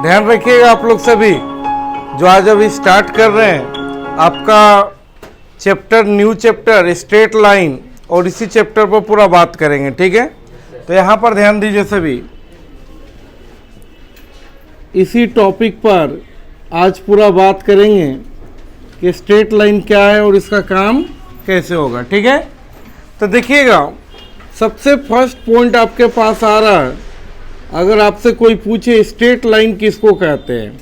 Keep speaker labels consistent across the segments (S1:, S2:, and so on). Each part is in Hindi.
S1: ध्यान रखिएगा आप लोग सभी जो आज अभी स्टार्ट कर रहे हैं, आपका chapter new chapter straight line और इसी चैप्टर पर पूरा बात करेंगे, ठीक है। तो यहाँ पर ध्यान दीजिए सभी, इसी टॉपिक पर आज पूरा बात करेंगे कि स्ट्रेट लाइन क्या है और इसका काम कैसे होगा, ठीक है। तो देखिएगा, सबसे फर्स्ट पॉइंट आपके पास आ रहा है, अगर आपसे कोई पूछे स्ट्रेट लाइन किसको कहते हैं,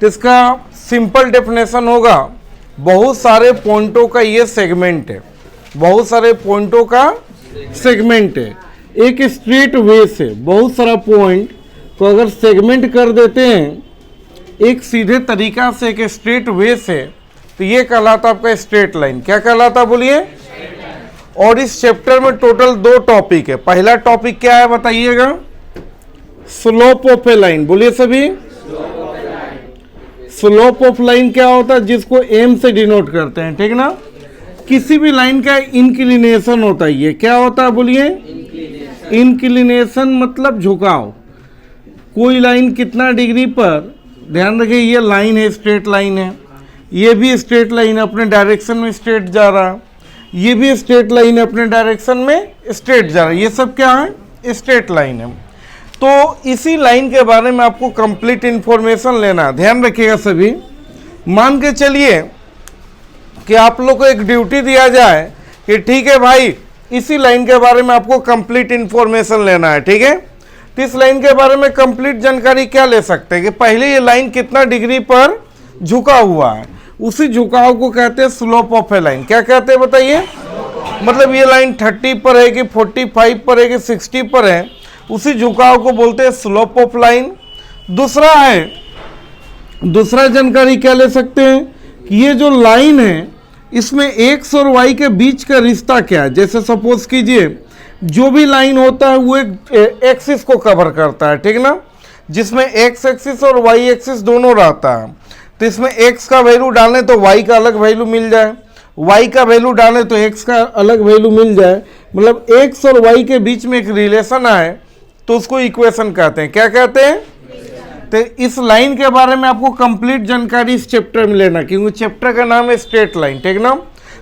S1: तो इसका सिंपल डेफिनेशन होगा, बहुत सारे पॉइंटों का ये सेगमेंट है, बहुत सारे पॉइंटों का सेगमेंट है। एक स्ट्रेट वे से बहुत सारा पॉइंट को अगर सेगमेंट कर देते हैं एक सीधे तरीका से, एक स्ट्रेट वे से, तो ये कहलाता आपका स्ट्रेट लाइन। क्या कहलाता बोलिए। और इस चैप्टर में टोटल 2 टॉपिक है। पहला टॉपिक क्या है बताइएगा, स्लोप ऑफ ए लाइन। बोलिए सभी, स्लोप ऑफ लाइन क्या होता है, जिसको एम से डिनोट करते हैं, ठीक ना। किसी भी लाइन का इंक्लिनेशन होता है, ये क्या होता है बोलिए, इंक्लिनेशन मतलब झुकाव। कोई लाइन कितना डिग्री पर, ध्यान रखिए ये लाइन है, स्ट्रेट लाइन है, ये भी स्ट्रेट लाइन है, अपने डायरेक्शन में स्ट्रेट जा रहा है, ये भी स्ट्रेट लाइन है, अपने डायरेक्शन में स्ट्रेट जा रहा है, ये सब क्या है, स्ट्रेट लाइन है। तो इसी लाइन के बारे में आपको कंप्लीट इंफॉर्मेशन लेना है। ध्यान रखिएगा सभी, मान के चलिए कि आप लोग को एक ड्यूटी दिया जाए कि ठीक है भाई, इसी लाइन के बारे में आपको कंप्लीट इंफॉर्मेशन लेना है, ठीक है। तो इस लाइन के बारे में कंप्लीट जानकारी क्या ले सकते हैं कि पहले ये लाइन कितना डिग्री पर झुका हुआ है, उसी झुकाव को कहते हैं स्लोप ऑफ ए लाइन। क्या कहते हैं बताइए, मतलब ये लाइन 30 पर है कि 45 पर है कि 60 पर है, उसी झुकाव को बोलते हैं स्लोप ऑफ लाइन। दूसरा है, दूसरा जानकारी क्या ले सकते हैं कि ये जो लाइन है इसमें एक्स और वाई के बीच का रिश्ता क्या है। जैसे सपोज कीजिए जो भी लाइन होता है वो एक एक्सिस को कवर करता है, ठीक ना, जिसमें एक्स एक्सिस और वाई एक्सिस दोनों रहता है। तो इसमें x का वैल्यू डालें तो y का अलग वैल्यू मिल जाए, y का वैल्यू डालें तो x का अलग वैल्यू मिल जाए, मतलब x और y के बीच में एक रिलेशन आए तो उसको इक्वेशन कहते हैं। क्या कहते हैं। तो इस लाइन के बारे में आपको कंप्लीट जानकारी इस चैप्टर में लेना, क्योंकि चैप्टर का नाम है स्ट्रेट लाइन, ठीक ना।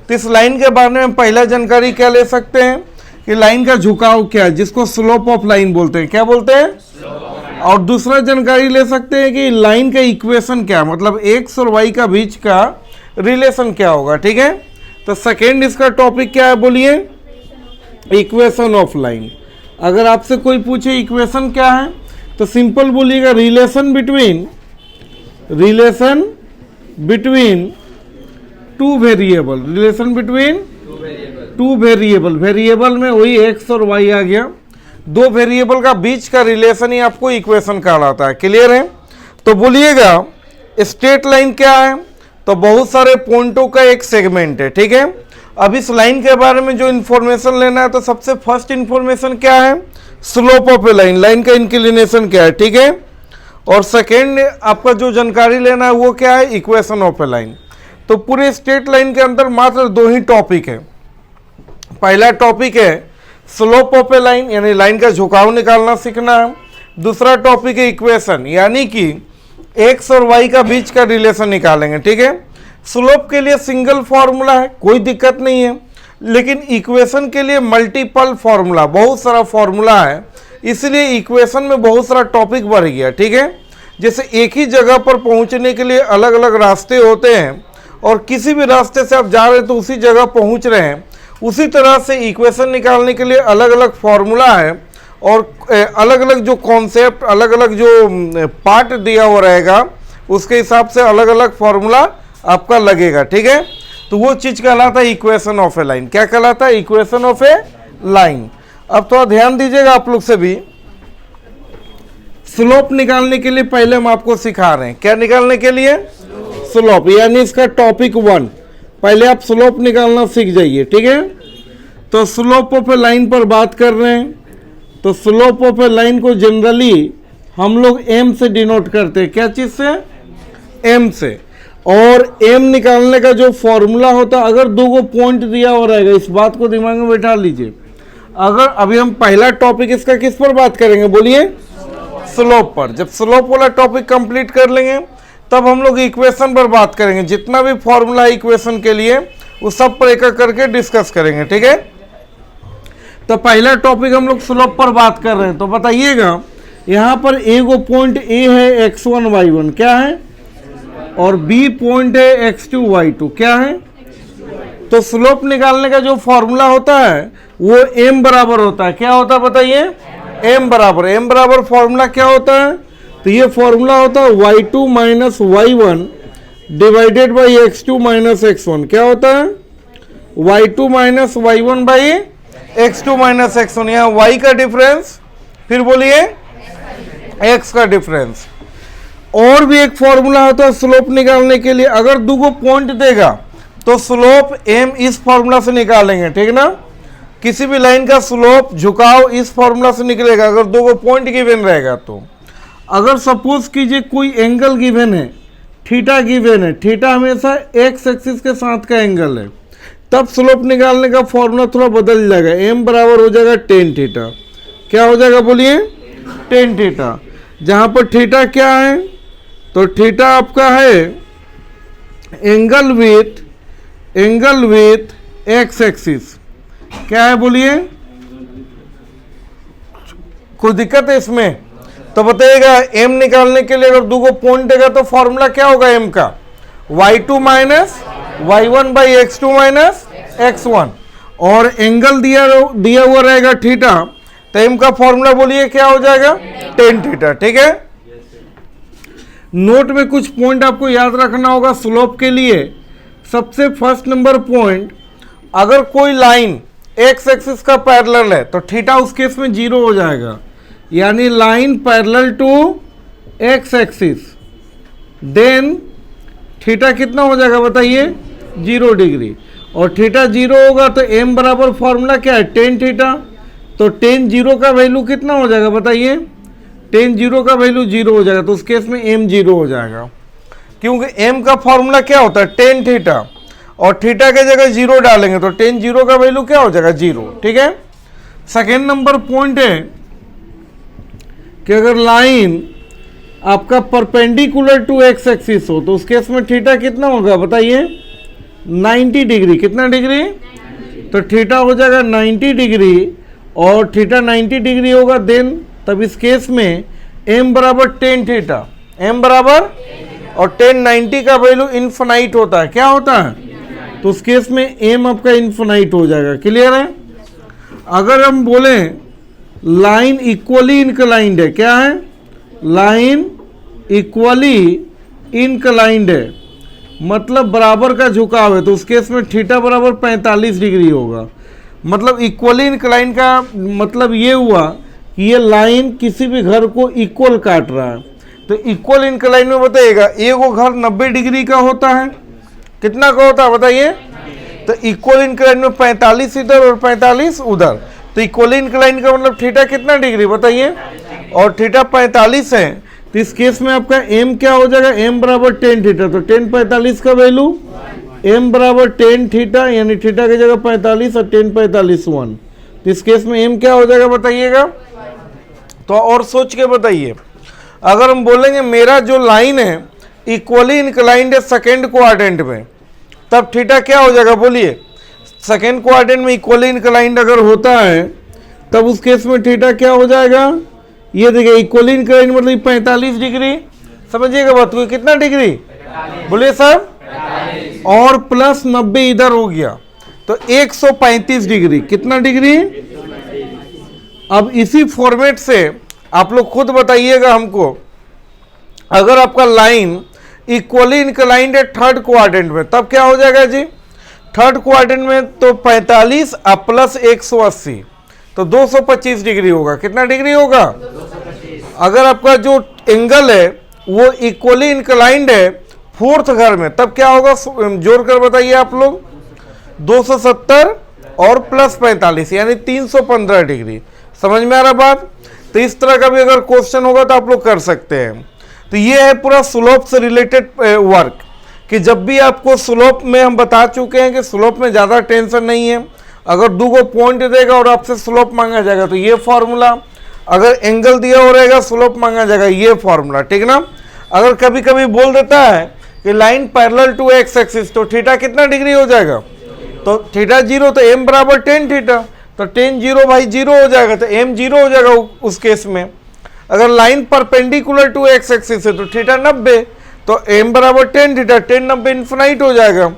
S1: तो इस लाइन के बारे में पहला जानकारी क्या ले सकते हैं कि लाइन का झुकाव क्या है, जिसको स्लोप ऑफ लाइन बोलते हैं। क्या बोलते हैं। और दूसरा जानकारी ले सकते हैं कि लाइन का इक्वेशन क्या है, मतलब एक्स और वाई का बीच का रिलेशन क्या होगा, ठीक है। तो सेकेंड इसका टॉपिक क्या है बोलिए, इक्वेशन ऑफ लाइन। अगर आपसे कोई पूछे इक्वेशन क्या है तो सिंपल बोलिएगा, relation between two variable, relation between two variable. Variable में वही एक्स और वाई आ गया, 2 वेरिएबल का बीच का रिलेशन ही आपको इक्वेशन कहलाता है। क्लियर है। तो बोलिएगा स्ट्रेट लाइन क्या है, तो बहुत सारे पॉइंटों का एक सेगमेंट है, ठीक है। अब इस लाइन के बारे में जो इन्फॉर्मेशन लेना है, तो सबसे फर्स्ट इन्फॉर्मेशन क्या है, slope of a line, line का इंक्लिनेशन क्या है, ठीक है। और सेकेंड आपका जो जानकारी लेना है वो क्या है, इक्वेशन ऑफ ए लाइन। तो पूरे स्ट्रेट लाइन के अंदर मात्र 2 ही टॉपिक है। पहला टॉपिक है स्लोप ऑफ ए लाइन, यानी लाइन का झुकाव निकालना सीखना है। दूसरा टॉपिक है इक्वेशन, यानी कि एक्स और वाई का बीच का रिलेशन निकालेंगे, ठीक है। स्लोप के लिए सिंगल फॉर्मूला है, कोई दिक्कत नहीं है, लेकिन इक्वेशन के लिए मल्टीपल फॉर्मूला, बहुत सारा फॉर्मूला है, इसलिए इक्वेशन में बहुत सारा टॉपिक बढ़ गया, ठीक है। जैसे एक ही जगह पर पहुंचने के लिए अलग अलग रास्ते होते हैं, और किसी भी रास्ते से आप जा रहे हैं तो उसी जगह पहुंच रहे हैं, उसी तरह से इक्वेशन निकालने के लिए अलग अलग फॉर्मूला है, और अलग अलग जो कॉन्सेप्ट, अलग अलग जो पार्ट दिया हुआ रहेगा उसके हिसाब से अलग अलग फॉर्मूला आपका लगेगा, ठीक है। तो वो चीज़ कहलाता है इक्वेशन ऑफ ए लाइन। क्या कहलाता है, इक्वेशन ऑफ ए लाइन। अब थोड़ा ध्यान दीजिएगा आप लोग से भी, स्लोप निकालने के लिए पहले हम आपको सिखा रहे हैं, क्या निकालने के लिए, स्लोप, यानी इसका टॉपिक 1। पहले आप स्लोप निकालना सीख जाइए, ठीक है। तो स्लोप ऑफ ए लाइन पर बात कर रहे हैं, तो स्लोप ऑफ ए लाइन को जनरली हम लोग एम से डिनोट करते हैं। क्या चीज़ से, एम से। और एम निकालने का जो फॉर्मूला होता है, अगर 2 पॉइंट दिया हो रहेगा, इस बात को दिमाग में बैठा लीजिए। अगर अभी हम पहला टॉपिक इसका किस पर बात करेंगे बोलिए, स्लोप पर। जब स्लोप वाला टॉपिक कंप्लीट कर लेंगे तब हम लोग इक्वेशन पर बात करेंगे। जितना भी फॉर्मूला है इक्वेशन के लिए वो सब पर एक एक करके डिस्कस करेंगे, ठीक है। तो पहला टॉपिक हम लोग स्लोप पर बात कर रहे हैं। तो बताइएगा यहाँ पर ए को पॉइंट ए है x1 y1 क्या है, और बी पॉइंट है x2 y2 क्या है। तो स्लोप निकालने का जो फॉर्मूला होता है वो m बराबर होता है, क्या होता है बताइए, m बराबर फॉर्मूला क्या होता है, तो ये फॉर्मूला होता है y2 minus y1 divided by x2 minus x1 क्या होता है, y2 minus y1 by x2 minus x1। यहाँ y का डिफरेंस, फिर बोलिए x का डिफरेंस। और भी एक फॉर्मूला होता है स्लोप निकालने के लिए, अगर दो को पॉइंट देगा तो स्लोप m इस फॉर्मूला से निकालेंगे, ठीक ना। किसी भी लाइन का स्लोप झुकाव इस फॉर्मूला से निकलेगा अगर दो को पॉइंट गिवन रहेगा। तो अगर सपोज कीजिए कोई एंगल गिवन है, थीटा गिवन है, थीटा हमेशा एक्स एक्सिस के साथ का एंगल है, तब स्लोप निकालने का फॉर्मूला थोड़ा बदल जाएगा, m बराबर हो जाएगा टेन थीटा। क्या हो जाएगा बोलिए, टेन थीटा। जहां पर थीटा क्या है, तो थीटा आपका है एंगल विथ एक्स एक्सिस, क्या है बोलिए, कोई दिक्कत है इसमें। तो बताइएगा m निकालने के लिए अगर दो को पॉइंट देगा तो फॉर्मूला क्या होगा m का, y2 minus y1 by x2 minus x1, और एंगल दिया हुआ रहेगा थीटा, तो m का फॉर्मूला बोलिए क्या हो जाएगा, टेन थीटा, ठीक है। नोट में कुछ पॉइंट आपको याद रखना होगा स्लोप के लिए। सबसे फर्स्ट नंबर पॉइंट, अगर कोई लाइन एक्स एक्सिस का पैरेलल है तो थीटा उस केस में जीरो हो जाएगा, यानी line parallel to x axis, then theta कितना हो जाएगा बताइए, 0 डिग्री। और थीटा 0 होगा तो m बराबर फॉर्मूला क्या है, टेन थीटा। तो टेन 0 का वैल्यू कितना हो जाएगा बताइए, टेन 0 का वैल्यू 0 हो जाएगा, तो उस केस में m 0 हो जाएगा, क्योंकि m का फॉर्मूला क्या होता है, टेन थीटा, और थीटा के जगह 0 डालेंगे तो टेन 0 का वैल्यू क्या हो जाएगा, 0, ठीक है। सेकेंड नंबर पॉइंट है कि अगर लाइन आपका परपेंडिकुलर टू एक्स एक्सिस हो तो उस केस में थीटा कितना होगा बताइए, 90 डिग्री। कितना डिग्री, तो थीटा हो जाएगा 90 डिग्री, और थीटा 90 डिग्री होगा, देन तब इस केस में m बराबर टेन थीटा, m बराबर, और टेन 90 का वैल्यू इन्फिनाइट होता है, क्या होता है, तो उस केस में m आपका इन्फिनाइट हो जाएगा। क्लियर है। अगर हम बोले लाइन इक्वली इनक्लाइंड है, क्या है, लाइन इक्वली इनक्लाइंड है, मतलब बराबर का झुकाव है, तो उस केस में थीटा बराबर 45 डिग्री होगा। मतलब इक्वली इंक्लाइन का मतलब ये हुआ कि ये लाइन किसी भी घर को इक्वल काट रहा है। तो इक्वल इंक्लाइन में बताइएगा, एक वो घर 90 डिग्री का होता है, कितना का होता है बताइए, तो इक्वल इंक्लाइन में 45 इधर और 45 उधर, तो इक्वल इंक्लाइन का मतलब थीटा कितना डिग्री बताइए, और थीटा 45 है, तो इस केस में आपका m क्या हो जाएगा, m बराबर टेन थीटा। तो टेन 45 का वैल्यू m बराबर टेन थीटा, यानी थीटा की जगह 45 और टेन 45 1, तो इस केस में m क्या हो जाएगा बताइएगा। तो और सोच के बताइए, अगर हम बोलेंगे मेरा जो लाइन है इक्वली इंक्लाइंड है सेकेंड क्वाड्रेंट में, तब थीटा क्या हो जाएगा बोलिए, सेकेंड क्वाड्रेंट में इक्वली इंक्लाइंड अगर होता है तब उस केस में थीटा क्या हो जाएगा, ये देखिए इक्वली इंक्लाइंड मतलब 45 डिग्री, समझिएगा बात को, कितना डिग्री बोलिए सर, और प्लस 90 इधर हो गया, तो 135 डिग्री, कितना डिग्री। अब इसी फॉर्मेट से आप लोग खुद बताइएगा हमको, अगर आपका लाइन इक्वली इंक्लाइंड है थर्ड क्वाड्रेंट में, तब क्या हो जाएगा जी, थर्ड क्वाड्रेंट में तो 45 अब प्लस 180, तो 225 डिग्री होगा, कितना डिग्री होगा। अगर आपका जो एंगल है वो इक्वली इंक्लाइंड है फोर्थ घर में, तब क्या होगा, जोड़कर बताइए आप लोग, 270 और प्लस 45 यानी 315 डिग्री। समझ में आ रहा बात। तो इस तरह का भी अगर क्वेश्चन होगा तो आप लोग कर सकते हैं। तो ये है पूरा स्लोप से रिलेटेड वर्क, कि जब भी आपको स्लोप में हम बता चुके हैं कि स्लोप में ज़्यादा टेंशन नहीं है, अगर दो को पॉइंट देगा और आपसे स्लोप मांगा जाएगा तो ये फॉर्मूला, अगर एंगल दिया हो रहेगा स्लोप मांगा जाएगा, ये फॉर्मूला, ठीक ना। अगर कभी कभी बोल देता है कि line parallel to x axis, तो थीटा कितना डिग्री हो जाएगा, तो थीटा 0, तो एम बराबर टेन थीटा, तो टेन 0 भाई 0 हो जाएगा, तो एम 0 हो जाएगा उस केस में। अगर line perpendicular to x axis है तो थीटा 90, तो एम बराबर टेन थीटा, टेन 90 इन्फिनाइट हो जाएगा।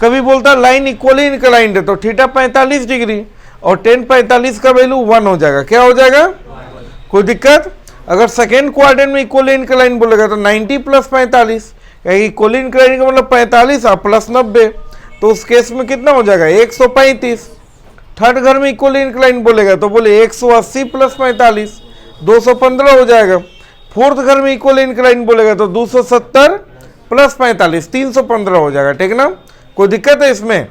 S1: कभी बोलता है लाइन इक्वली इंक्लाइंड है, तो थीटा 45 डिग्री और टेन 45 का वैल्यू 1 हो जाएगा, क्या हो जाएगा, कोई दिक्कत। अगर सेकेंड क्वाड्रेंट में इक्वली इंक्लाइन बोलेगा तो 90 प्लस 45, इक्वली इंक्लाइन का मतलब 45 प्लस 90, तो उस केस में कितना हो जाएगा 135। थर्ड घर में इक्वली इंक्लाइन बोलेगा तो बोले 180 प्लस 45 215 हो जाएगा। फोर्थ घर में इक्वली इंक्लाइन बोलेगा तो 270 प्लस 45 315 हो जाएगा, ठीक ना। कोई दिक्कत है इसमें,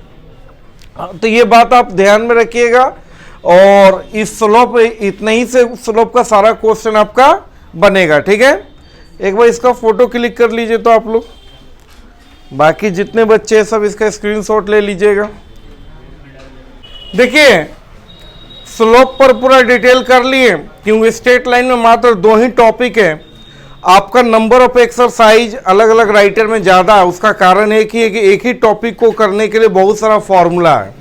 S1: तो ये बात आप ध्यान में रखिएगा। और इस स्लोप, इतने ही से स्लोप का सारा क्वेश्चन आपका बनेगा, ठीक है। एक बार इसका फोटो क्लिक कर लीजिए तो आप लोग, बाकी जितने बच्चे हैं सब इसका स्क्रीनशॉट ले लीजिएगा। देखिए स्लोप पर पूरा डिटेल कर लिए, क्योंकि स्ट्रेट लाइन में मात्र 2 ही टॉपिक है। आपका नंबर ऑफ एक्सरसाइज अलग अलग राइटर में ज़्यादा है, उसका कारण एक ही है कि एक ही टॉपिक को करने के लिए बहुत सारा फॉर्मूला है।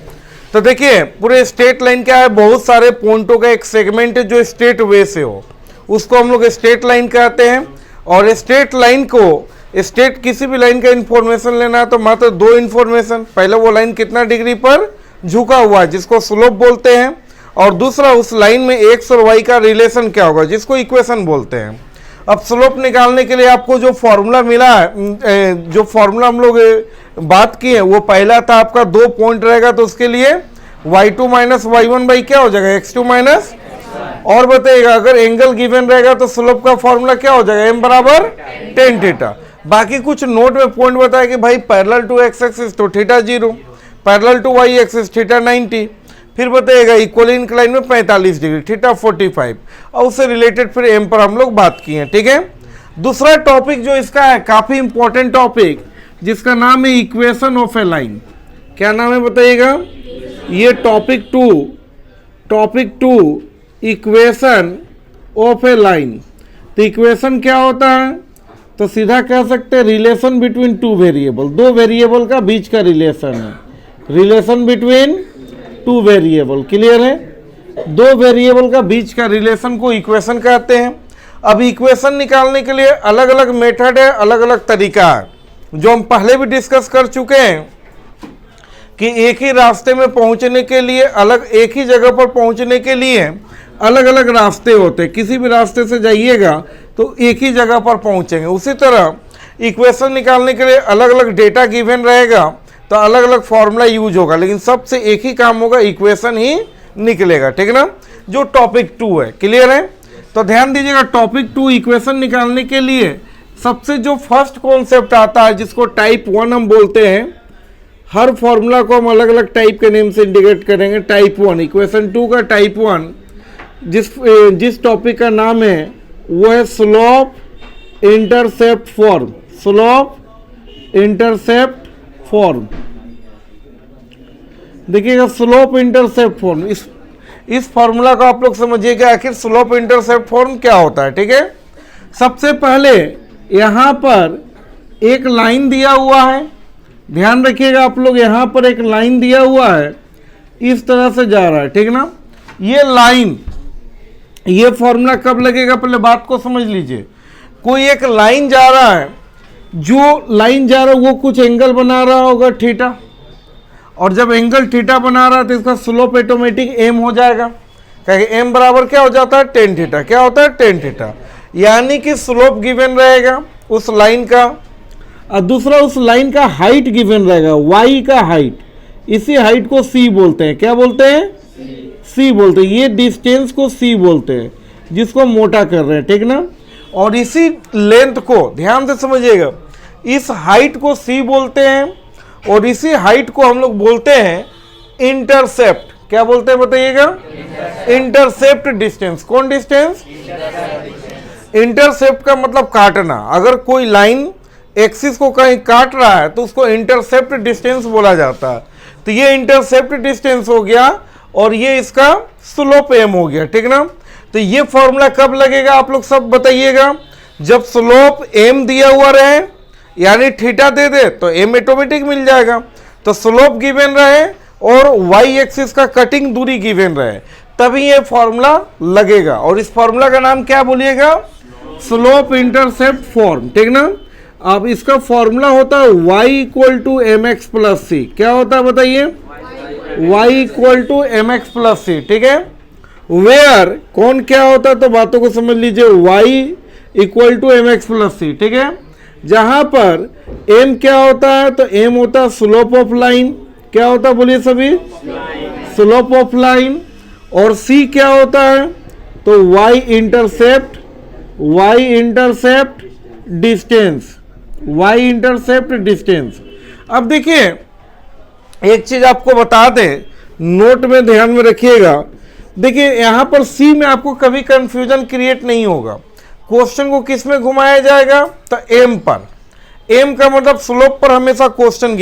S1: तो देखिए पूरे स्ट्रेट लाइन क्या है, बहुत सारे पॉइंटों का एक सेगमेंट है जो स्ट्रेट वे से हो, उसको हम लोग स्ट्रेट लाइन कहते हैं। और स्ट्रेट लाइन को, स्ट्रेट किसी भी लाइन का इन्फॉर्मेशन लेना है तो मात्र 2 इन्फॉर्मेशन, पहले वो लाइन कितना डिग्री पर झुका हुआ है जिसको स्लोप बोलते हैं, और दूसरा उस लाइन में एक्स और वाई का रिलेशन क्या होगा जिसको इक्वेशन बोलते हैं। अब स्लोप निकालने के लिए आपको जो फॉर्मूला मिला है, जो फॉर्मूला हम लोग बात किए वो पहला था आपका 2 पॉइंट रहेगा तो उसके लिए y2 माइनस y1 बाई क्या हो जाएगा x2 माइनस, और बताइएगा अगर एंगल गिवन रहेगा तो स्लोप का फॉर्मूला क्या हो जाएगा m बराबर टेन थीटा। बाकी कुछ नोट में पॉइंट बताया कि भाई पैरेलल टू एक्स एक्सिस तो theta 0, parallel to y axis theta 90, फिर बताइएगा इक्वली इंक्लाइन में 45 डिग्री थीटा 45, और उससे रिलेटेड फिर एम पर हम लोग बात किए, ठीक है। दूसरा टॉपिक जो इसका है काफी इंपॉर्टेंट टॉपिक, जिसका नाम है इक्वेशन ऑफ ए लाइन। क्या नाम है बताइएगा, ये topic two equation of a line. तो इक्वेशन क्या होता है, तो सीधा कह सकते हैं रिलेशन बिटवीन 2 वेरिएबल, 2 वेरिएबल का बीच का रिलेशन है, रिलेशन बिटवीन 2 वेरिएबल, क्लियर है। 2 वेरिएबल का बीच का रिलेशन को इक्वेशन कहते हैं। अब इक्वेशन निकालने के लिए अलग अलग मेथड है, अलग अलग तरीका है, जो हम पहले भी डिस्कस कर चुके हैं कि एक ही रास्ते में पहुंचने के लिए एक ही जगह पर पहुंचने के लिए अलग अलग रास्ते होते हैं। किसी भी रास्ते से जाइएगा तो एक ही जगह पर पहुंचेंगे। उसी तरह इक्वेशन निकालने के लिए अलग अलग डेटा गिवन रहेगा तो अलग अलग फॉर्मूला यूज होगा, लेकिन सबसे एक ही काम होगा, इक्वेशन ही निकलेगा, ठीक है ना, जो टॉपिक 2 है, क्लियर है। तो ध्यान दीजिएगा टॉपिक 2 इक्वेशन निकालने के लिए सबसे जो फर्स्ट कॉन्सेप्ट आता है जिसको टाइप 1 हम बोलते हैं, हर फॉर्मूला को हम अलग अलग टाइप के नेम से इंडिकेट करेंगे। टाइप 1 इक्वेशन 2 का टाइप 1 जिस टॉपिक का नाम है वो है slope intercept form, slope intercept form. देखिएगा स्लोप इंटरसेप्ट फॉर्म, इस फॉर्मूला को आप लोग समझिएगा आखिर स्लोप इंटरसेप्ट फॉर्म क्या होता है, ठीक है। सबसे पहले यहाँ पर एक लाइन दिया हुआ है, ध्यान रखिएगा आप लोग, यहाँ पर एक लाइन दिया हुआ है, इस तरह से जा रहा है, ठीक ना। ये लाइन, ये फॉर्मूला कब लगेगा पहले बात को समझ लीजिए। कोई एक लाइन जा रहा है, जो लाइन जा रहा है वो कुछ एंगल बना रहा होगा थीटा, और जब एंगल थीटा बना रहा है तो इसका स्लोप ऑटोमेटिक एम हो जाएगा, क्योंकि एम बराबर क्या हो जाता है टेन थीटा, क्या होता है टेन थीटा, यानी कि स्लोप गिवन रहेगा उस लाइन का, और दूसरा उस लाइन का हाइट गिवन रहेगा, वाई का हाइट, इसी हाइट को सी बोलते हैं, क्या बोलते हैं, सी बोलते हैं। ये डिस्टेंस को सी बोलते हैं जिसको मोटा कर रहे हैं, ठीक ना। और इसी लेंथ को ध्यान से समझिएगा, इस हाइट को सी बोलते हैं, और इसी हाइट को हम लोग बोलते हैं इंटरसेप्ट। क्या बोलते हैं बताइएगा, इंटरसेप्ट डिस्टेंस। कौन डिस्टेंस, इंटरसेप्ट का मतलब काटना। अगर कोई लाइन एक्सिस को कहीं काट रहा है तो उसको इंटरसेप्ट डिस्टेंस बोला जाता है। तो ये इंटरसेप्ट डिस्टेंस हो गया और ये इसका स्लोप एम हो गया, ठीक ना। तो ये फॉर्मूला कब लगेगा आप लोग सब बताइएगा, जब स्लोप m दिया हुआ रहे यानी थीटा दे दे तो m ऑटोमेटिक मिल जाएगा। तो स्लोप गिवन रहे और y एक्सिस का कटिंग दूरी गिवन रहे तभी ये फॉर्मूला लगेगा। और इस फॉर्मूला का नाम क्या बोलिएगा, स्लोप इंटरसेप्ट फॉर्म, ठीक ना। अब इसका फॉर्मूला होता है y equal to M x plus C. क्या होता है बताइए, y equal to M x plus C, ठीक है। वेयर कौन क्या होता है तो बातों को समझ लीजिए, y equal to M x plus C, ठीक है। जहां पर m क्या होता है तो m होता है स्लोप ऑफ लाइन। क्या होता है बोलिए सभी, स्लोप ऑफ लाइन। और c क्या होता है तो y intercept distance, y intercept distance. अब देखिए एक चीज आपको बता दें, नोट में ध्यान में रखिएगा। देखिए यहां पर c में आपको कभी कंफ्यूजन क्रिएट नहीं होगा। क्वेश्चन को किस में घुमाया जाएगा तो m पर। m का मतलब स्लोप पर हमेशा क्वेश्चन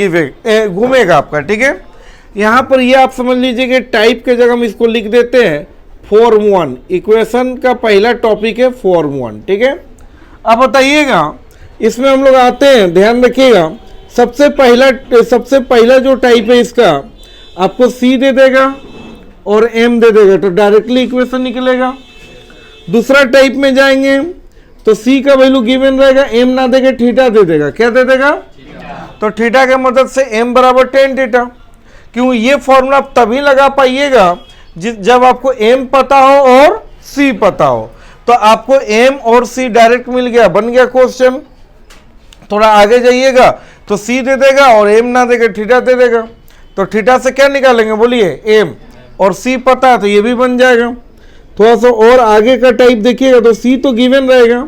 S1: घूमेगा आपका, ठीक है। यहां पर ये आप समझ लीजिए कि टाइप के जगह हम इसको लिख देते हैं फॉर्म 1। इक्वेशन का पहला टॉपिक है फॉर्म 1, ठीक है। अब बताइएगा इसमें हम लोग आते हैं, ध्यान रखिएगा। सबसे पहला जो टाइप है इसका आपको c दे देगा और m दे देगा तो डायरेक्टली इक्वेशन निकलेगा। दूसरा टाइप में जाएंगे तो c का वैल्यू गिवन रहेगा, m ना देगा थीटा दे देगा। क्या दे देगा, तो थीटा के मदद से m बराबर tan थीटा। क्यों, ये फॉर्मूला आप तभी लगा पाइएगा जब आपको m पता हो और c पता हो। तो आपको m और c डायरेक्ट मिल गया, बन गया क्वेश्चन। थोड़ा आगे जाइएगा तो c दे देगा और m ना देगा थीटा दे देगा। तो थीटा से क्या निकालेंगे बोलिए, m, और c पता है तो ये भी बन जाएगा। थोड़ा सा और आगे का टाइप देखिएगा तो c तो गिवन रहेगा,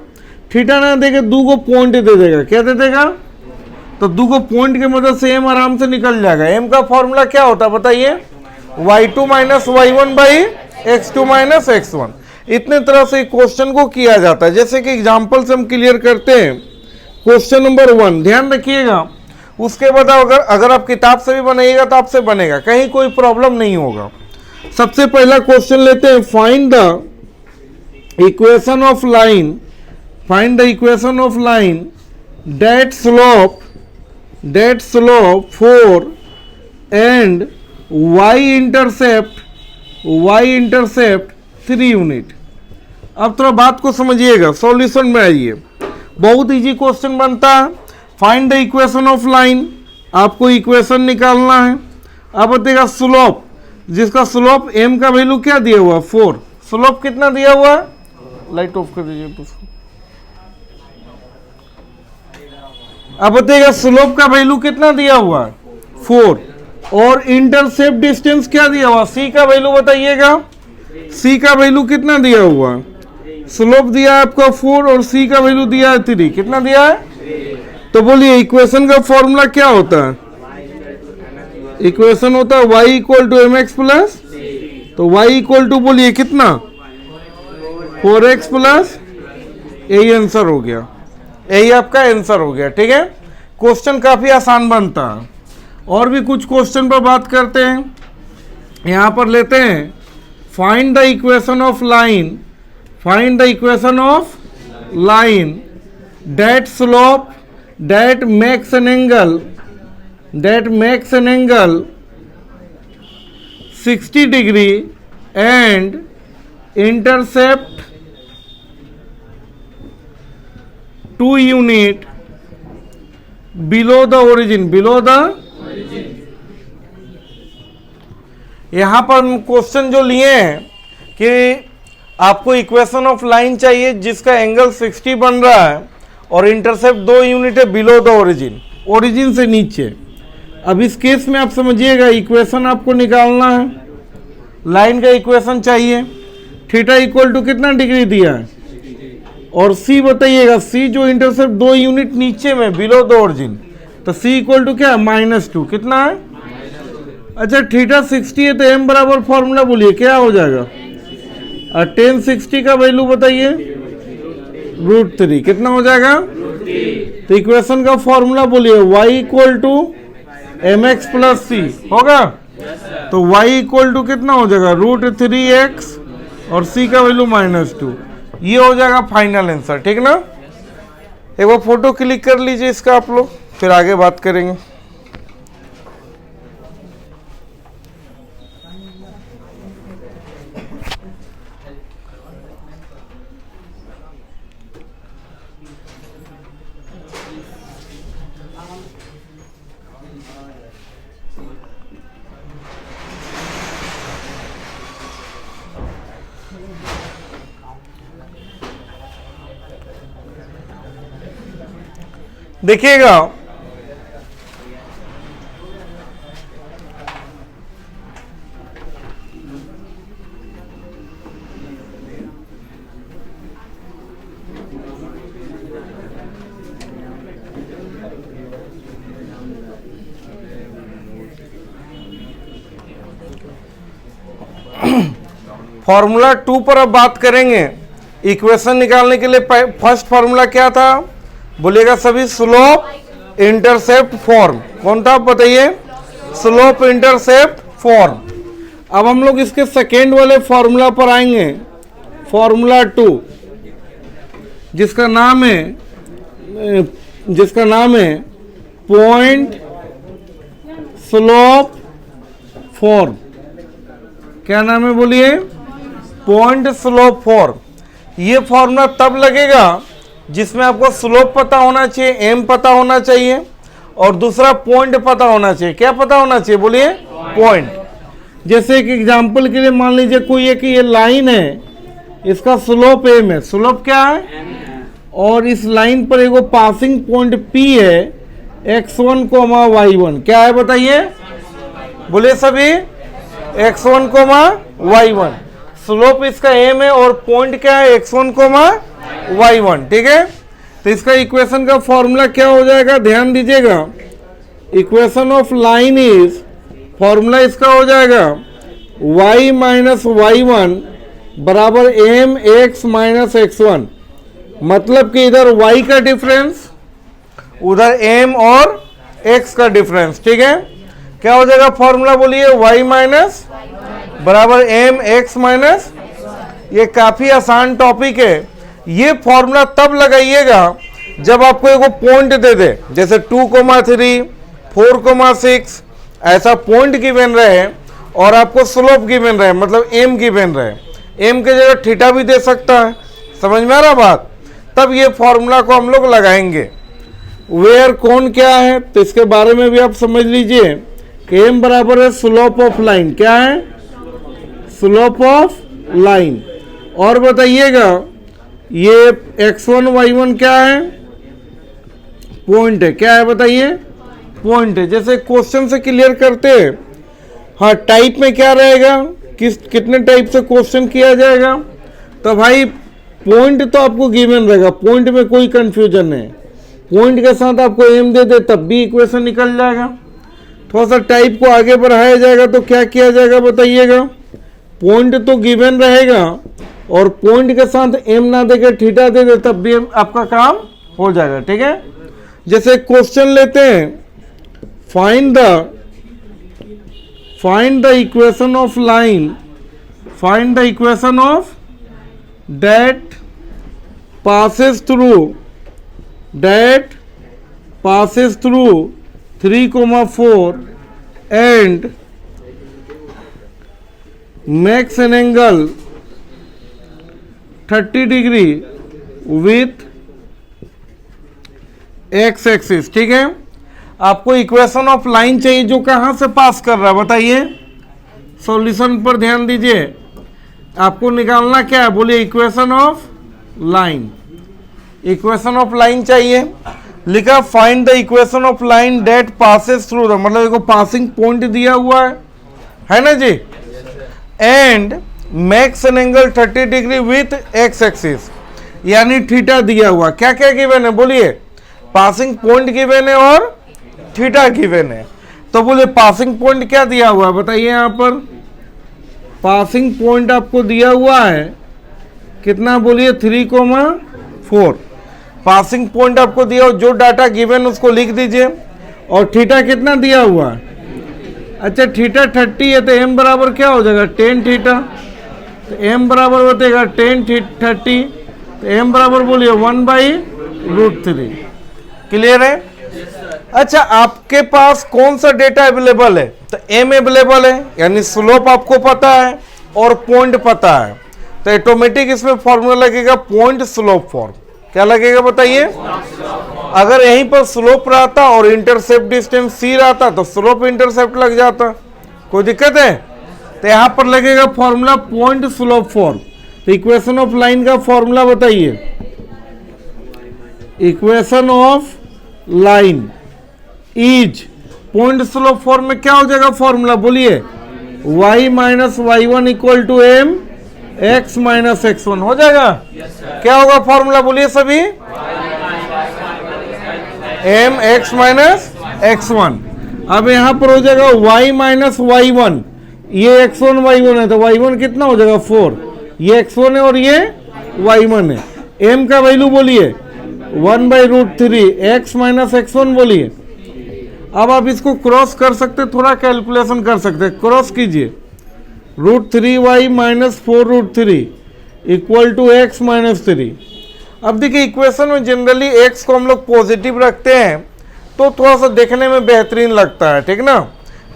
S1: थीटा ना देगा दो को पॉइंट दे देगा। क्या दे देगा, तो दो को पॉइंट की मदद से m आराम से निकल जाएगा। m का फॉर्मूला क्या होता है बताइए, y2 minus y1 by x2 minus x1। इतने तरह से क्वेश्चन को किया जाता है। जैसे कि एग्जाम्पल से हम क्लियर करते हैं क्वेश्चन नंबर 1, ध्यान रखिएगा। उसके बाद अगर आप किताब से भी बनाइएगा तो आपसे बनेगा, कहीं कोई प्रॉब्लम नहीं होगा। सबसे पहला क्वेश्चन लेते हैं, find the equation of line, find the equation of line that slope 4 and y intercept 3 unit. अब थोड़ा बात को समझिएगा, सॉल्यूशन में आइए। बहुत इजी क्वेश्चन बनता है। Find the equation of line, आपको इक्वेशन निकालना है। अब बताइएगा स्लोप, जिसका स्लोप m का वैल्यू क्या दिया हुआ 4, स्लोप कितना दिया हुआ, लाइट ऑफ कर दीजिए उसको। अब बताइएगा स्लोप का वैल्यू कितना दिया हुआ 4 और इंटरसेप्ट डिस्टेंस क्या दिया हुआ, c का वैल्यू बताइएगा। c का वैल्यू कितना दिया हुआ, स्लोप दिया है आपका 4 और c का वैल्यू दिया है 3। कितना दिया है, तो बोलिए इक्वेशन का फॉर्मूला क्या होता है, इक्वेशन होता है y equal to M x plus, तो y इक्वल टू बोलिए कितना 4x प्लस, यही आंसर हो गया, यही आपका आंसर हो गया, ठीक है। क्वेश्चन काफी आसान बनता है। और भी कुछ क्वेश्चन पर बात करते हैं। यहां पर लेते हैं find the equation of line, find the equation of line that slope that makes an angle 60 degree and intercept 2 unit below the origin, यहां पर हम क्वेश्चन जो लिए हैं कि आपको इक्वेशन ऑफ लाइन चाहिए जिसका एंगल 60 बन रहा है और इंटरसेप्ट 2 यूनिट है बिलो द ओरिजिन से नीचे। अब इस केस में आप समझिएगा इक्वेशन आपको निकालना है, लाइन का इक्वेशन चाहिए। थीटा इक्वल टू कितना डिग्री दिया है और c बताइएगा, c जो इंटरसेप्ट 2 यूनिट नीचे में बिलो द ओरिजिन, तो c इक्वल टू क्या -2, कितना है, अच्छा थीटा 60 है तो m बराबर फॉर्मूला बोलिए क्या हो जाएगा, और tan 60 का वैल्यू बताइए √3, कितना हो जाएगा, तो इक्वेशन का फॉर्मूला बोलिए y equal to M x plus C होगा, तो y इक्वल टू कितना हो जाएगा √3x और सी का वैल्यू -2। ये हो जाएगा फाइनल आंसर, ठीक ना। एक बार फोटो क्लिक कर लीजिए इसका आप लोग, फिर आगे बात करेंगे। देखिएगा फॉर्मूला 2 पर अब बात करेंगे। इक्वेशन निकालने के लिए फर्स्ट फॉर्मूला क्या था, बोलिएगा सभी, स्लोप इंटरसेप्ट फॉर्म। कौन था बताइए, स्लोप इंटरसेप्ट फॉर्म। अब हम लोग इसके सेकेंड वाले फॉर्मूला पर आएंगे, फॉर्मूला 2, जिसका नाम है पॉइंट स्लोप फॉर्म। क्या नाम है बोलिए, पॉइंट स्लोप फॉर्म। ये फॉर्मूला तब लगेगा जिसमें आपको स्लोप पता होना चाहिए, एम पता होना चाहिए, और दूसरा पॉइंट पता होना चाहिए। क्या पता होना चाहिए बोलिए, पॉइंट। जैसे एक एग्जांपल के लिए मान लीजिए कोई है कि ये लाइन है, इसका स्लोप एम है, स्लोप क्या है, और इस लाइन पर एगो पासिंग पॉइंट पी है, x1, y1। क्या है बताइए, बोलिए सभी, x1, y1। स्लोप इसका एम है और पॉइंट क्या है, x1, y1, ठीक है। तो इसका इक्वेशन का फॉर्मूला क्या हो जाएगा, ध्यान दीजिएगा। Equation of line is, formula इसका हो जाएगा y माइनस y1 बराबर एम एक्स माइनस x1। मतलब कि इधर y का डिफरेंस, उधर m और x का डिफरेंस, ठीक है। क्या हो जाएगा फॉर्मूला बोलिए, y माइनस बराबर एम एक्स माइनस। ये काफी आसान टॉपिक है। ये फॉर्मूला तब लगाइएगा जब आपको एगो पॉइंट दे दे, जैसे 2,3, 4,6 ऐसा पॉइंट गिवन रहे और आपको स्लोप गिवन रहे, मतलब एम गिवन रहे। एम के जगह थीटा भी दे सकता है, समझ में आ रहा बात। तब ये फॉर्मूला को हम लोग लगाएंगे। वेयर कौन क्या है, तो इसके बारे में भी आप समझ लीजिए कि एम बराबर है स्लोप ऑफ लाइन। क्या है, स्लोप ऑफ लाइन। और बताइएगा ये x1, y1 क्या है, पॉइंट है। क्या है बताइए, पॉइंट है। जैसे क्वेश्चन से क्लियर करते हैं, हाँ टाइप में क्या रहेगा, कितने टाइप से क्वेश्चन किया जाएगा। तो भाई पॉइंट तो आपको गिवन रहेगा, पॉइंट में कोई कंफ्यूजन नहीं। पॉइंट के साथ आपको एम दे दे तब भी इक्वेशन निकल जाएगा। थोड़ा सा टाइप को आगे बढ़ाया जाएगा तो क्या किया जाएगा बताइएगा, पॉइंट तो गिवन रहेगा और पॉइंट के साथ एम ना देकर थीटा दे दे तब भी आपका काम हो जाएगा, ठीक है। जैसे क्वेश्चन लेते हैं, find the equation of line, find the equation of that passes through 3,4 and makes an angle 30 degree with x axis, ठीक है। आपको इक्वेशन ऑफ लाइन चाहिए जो कहां से पास कर रहा है बताइए। सॉल्यूशन पर ध्यान दीजिए, आपको निकालना क्या है बोलिए, equation of line. Equation of line चाहिए, लिखा find the equation of line that passes through the, मतलब एक पासिंग पॉइंट दिया हुआ है ना जी, and makes an angle 30 degree with X axis, यानी थीटा दिया हुआ। क्या क्या गिवन है बोलिए, पासिंग पॉइंट गिवन है और थीटा गिवन है। तो बोलिए पासिंग पॉइंट क्या दिया हुआ है बताइए। यहां पर पासिंग पॉइंट आपको दिया हुआ है कितना बोलिए, 3,4। पासिंग पॉइंट आपको दिया, जो डाटा गिवन उसको लिख दीजिए। और थीटा कितना दिया हुआ है, अच्छा थीटा 30 है तो एम बराबर क्या हो जाएगा, 10 थीटा। तो m बराबर बतेगा 1030, तो m बराबर बोलिए 1/√3। क्लियर है? अच्छा, आपके पास कौन सा डेटा अवेलेबल है? तो m अवेलेबल है, यानी स्लोप आपको पता है और पॉइंट पता है, तो ऑटोमेटिक इसमें फॉर्मूला लगेगा पॉइंट स्लोप फॉर्म। क्या लगेगा बताइए? अगर यहीं पर स्लोप रहता और इंटरसेप्ट डिस्टेंस c रहता तो स्लोप इंटरसेप्ट लग जाता, कोई दिक्कत है? तो यहां पर लगेगा फॉर्मूला पॉइंट स्लोप फॉर्म। तो इक्वेशन ऑफ लाइन का फॉर्मूला बताइए। Equation of line is, point slope form में क्या हो जाएगा फॉर्मूला बोलिए? y minus y1 equal to m x minus x1 हो जाएगा। क्या होगा फॉर्मूला बोलिए सभी? m x minus x1। अब यहां पर हो जाएगा y माइनस y1, ये x1 y1 है, तो y1 कितना हो जाएगा 4, ये x1 है और ये y1 है। m का वैल्यू बोलिए 1/√3, x माइनस x1 बोलिए। अब आप इसको क्रॉस कर सकते, थोड़ा कैलकुलेशन कर सकते, क्रॉस कीजिए। √3y minus 4√3 equal to x minus 3। अब देखिए इक्वेशन में जनरली x को हम लोग पॉजिटिव रखते हैं तो थोड़ा सा देखने में बेहतरीन लगता है, ठीक ना?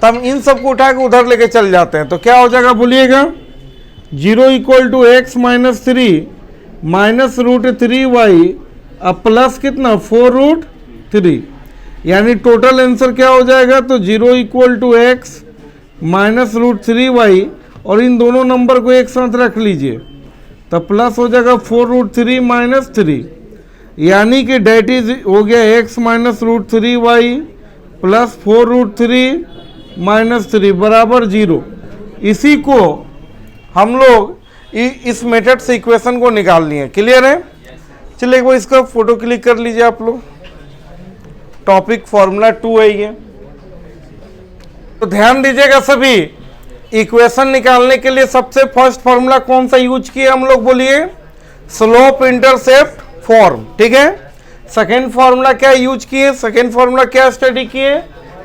S1: तो हम इन सबको उठा के उधर लेके चल जाते हैं, तो क्या हो जाएगा बोलिएगा? 0 equal to x minus 3 minus √3y अब प्लस कितना 4√3, यानी टोटल आंसर क्या हो जाएगा? तो 0 equal to x minus √3y, और इन दोनों नंबर को एक साथ रख लीजिए तो प्लस हो जाएगा 4√3 माइनस 3, यानी कि डेट इज हो गया x minus √3y plus 4√3 minus 3 बराबर 0। इसी को हम लोग इस मेथड से इक्वेशन को निकाल लिए। क्लियर है? चलिए एक बार इसका फोटो क्लिक कर लीजिए आप लोग। टॉपिक फॉर्मूला 2 है ये, तो ध्यान दीजिएगा सभी। इक्वेशन निकालने के लिए सबसे फर्स्ट फॉर्मूला कौन सा यूज किया हम लोग बोलिए? स्लोप इंटरसेप्ट फॉर्म, ठीक है। सेकेंड फॉर्मूला क्या यूज किए? सेकेंड फॉर्मूला क्या स्टडी किए?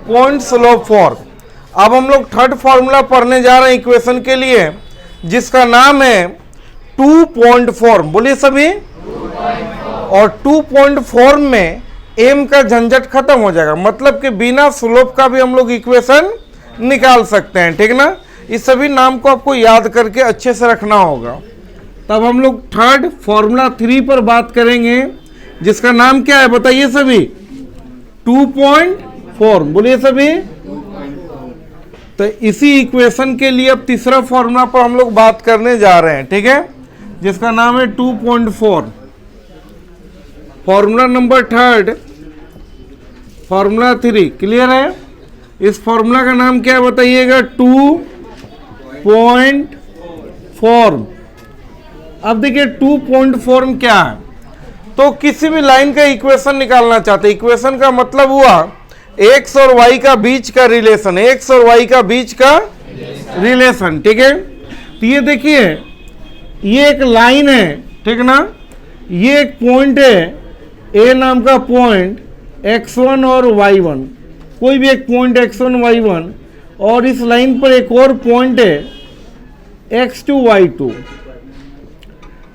S1: Point slope form. अब हम लोग थर्ड फॉर्मूला पढ़ने जा रहे हैं इक्वेशन के लिए, जिसका नाम है 2 पॉइंट फॉर्म। बोलिए सभी। और 2 पॉइंट फॉर्म में एम का झंझट खत्म हो जाएगा, मतलब कि बिना स्लोप का भी हम लोग इक्वेशन निकाल सकते हैं, ठीक ना। इस सभी नाम को आपको याद करके अच्छे से रखना होगा। तब हम लोग थर्ड फॉर्मूला 3 पर बात करेंगे, जिसका नाम क्या है बताइए सभी? 2 पॉइंट फॉर्म। बोलिए सभी। तो इसी इक्वेशन के लिए अब तीसरा फॉर्मूला पर हम लोग बात करने जा रहे हैं, ठीक है, जिसका नाम है 2 point form. Formula number third, formula 3। Clear है? इस फॉर्मूला का नाम क्या है बताइएगा? 2 पॉइंट फॉर्म। अब देखिए 2 पॉइंट फॉर्म क्या है। तो किसी भी लाइन का इक्वेशन निकालना चाहते, इक्वेशन का मतलब हुआ x और y का बीच का रिलेशन, x और y का बीच का रिलेशन, ठीक है। तो ये देखिए, ये एक लाइन है, ठीक ना, ये एक पॉइंट है a नाम का पॉइंट, x1 और y1, कोई भी एक पॉइंट x1 y1, और इस लाइन पर एक और पॉइंट है x2 y2,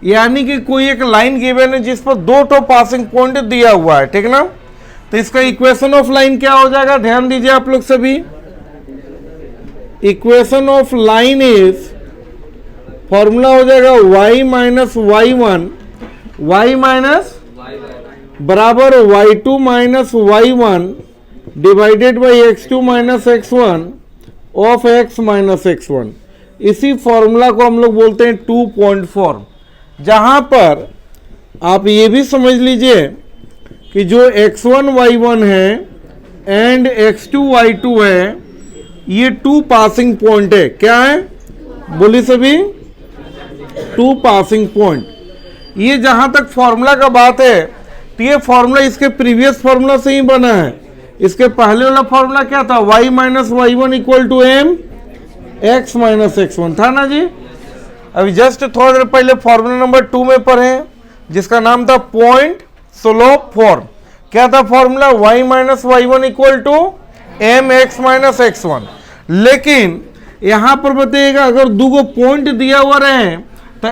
S1: यानी कि कोई एक लाइन गिवन है जिस पर 2 तो पासिंग पॉइंट दिया हुआ है, ठीक ना। तो इसका इक्वेशन ऑफ लाइन क्या हो जाएगा? ध्यान दीजिए आप लोग सभी। Equation of line is, formula हो जाएगा y minus y1, y minus बराबर y2 minus y1 divided by x2 minus x1 of x minus x1। इसी फॉर्मूला को हम लोग बोलते हैं 2 पॉइंट फॉर्म, जहां पर आप ये भी समझ लीजिए कि जो x1 y1 है एंड x2 y2 है, ये 2 पासिंग पॉइंट है। क्या है? बोलिए सभी। 2 पासिंग पॉइंट। ये जहां तक फॉर्मूला का बात है, तो ये फॉर्मूला इसके प्रीवियस फॉर्मूला से ही बना है। इसके पहले वाला फॉर्मूला क्या था? y minus y1 equal to m x minus x1 था ना जी। अभी जस्ट थोड़ा देर पहले फॉर्मूला नंबर 2 में पढ़े, जिसका नाम था पॉइंट स्लोप फॉर्म। क्या था formula? y minus y1 equal to m x minus x1। लेकिन यहाँ पर बताइएगा अगर दो गो पॉइंट दिया हुआ रहे तो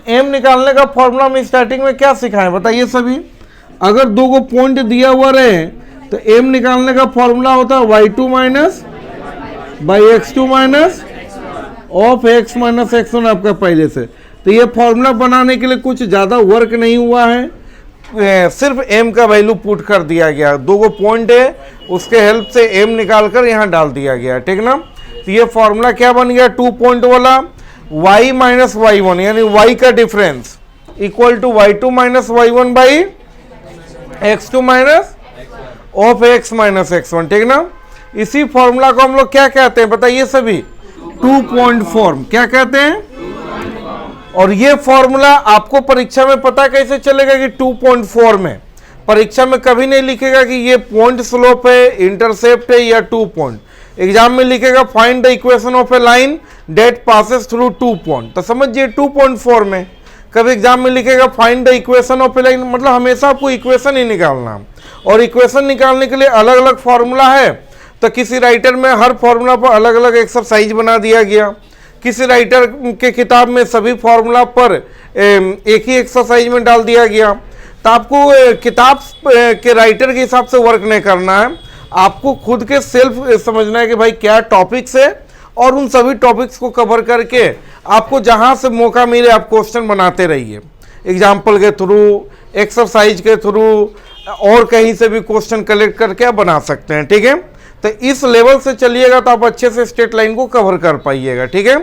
S1: एम निकालने का फॉर्मूला हम स्टार्टिंग में क्या सिखाएं बताइए सभी। अगर दो गो पॉइंट दिया हुआ रहे तो एम निकालने का फॉर्मूला होता है y2 minus by x2 minus of x minus x1 आपका पहले से। तो ये फॉर्मूला बनाने के लिए कुछ ज़्यादा वर्क नहीं हुआ है, सिर्फ m का वैल्यू पुट कर दिया गया। दो गो पॉइंट है उसके हेल्प से m निकाल कर यहाँ डाल दिया गया, ठीक ना। तो ये फॉर्मूला क्या बन गया, 2 पॉइंट वाला y माइनस y1 यानी y का difference equal to y2 minus y1 by x2 minus of x minus x1, ठीक ना। इसी फॉर्मूला को हम लोग क्या कहते हैं बताइए सभी, 2 पॉइंट फॉर्म क्या कहते हैं। और ये फॉर्मूला आपको परीक्षा में पता कैसे चलेगा कि 2 पॉइंट फॉर्म है। परीक्षा में कभी नहीं लिखेगा कि ये पॉइंट स्लोप है, इंटरसेप्ट है या 2 पॉइंट। एग्जाम में लिखेगा find the equation of a line date passes through 2 point, तो समझिए 2 पॉइंट फॉर्म है। कभी एग्जाम में लिखेगा find the equation of a line, मतलब हमेशा आपको इक्वेशन ही निकालना। और इक्वेशन निकालने के लिए अलग अलग फॉर्मूला है, तो किसी राइटर में हर फॉर्मूला पर अलग अलग एक्सरसाइज बना दिया गया, किसी राइटर के किताब में सभी फॉर्मूला पर एक ही एक्सरसाइज में डाल दिया गया। तो आपको किताब के राइटर के हिसाब से वर्क नहीं करना है, आपको खुद के सेल्फ समझना है कि भाई क्या टॉपिक्स है, और उन सभी टॉपिक्स को कवर करके आपको जहां से मौका मिले आप क्वेश्चन बनाते रहिए, एग्जाम्पल के थ्रू, एक्सरसाइज के थ्रू, और कहीं से भी क्वेश्चन कलेक्ट करके आप बना सकते हैं, ठीक है। तो इस लेवल से चलिएगा तो आप अच्छे से स्ट्रेट लाइन को कवर कर पाइएगा, ठीक है।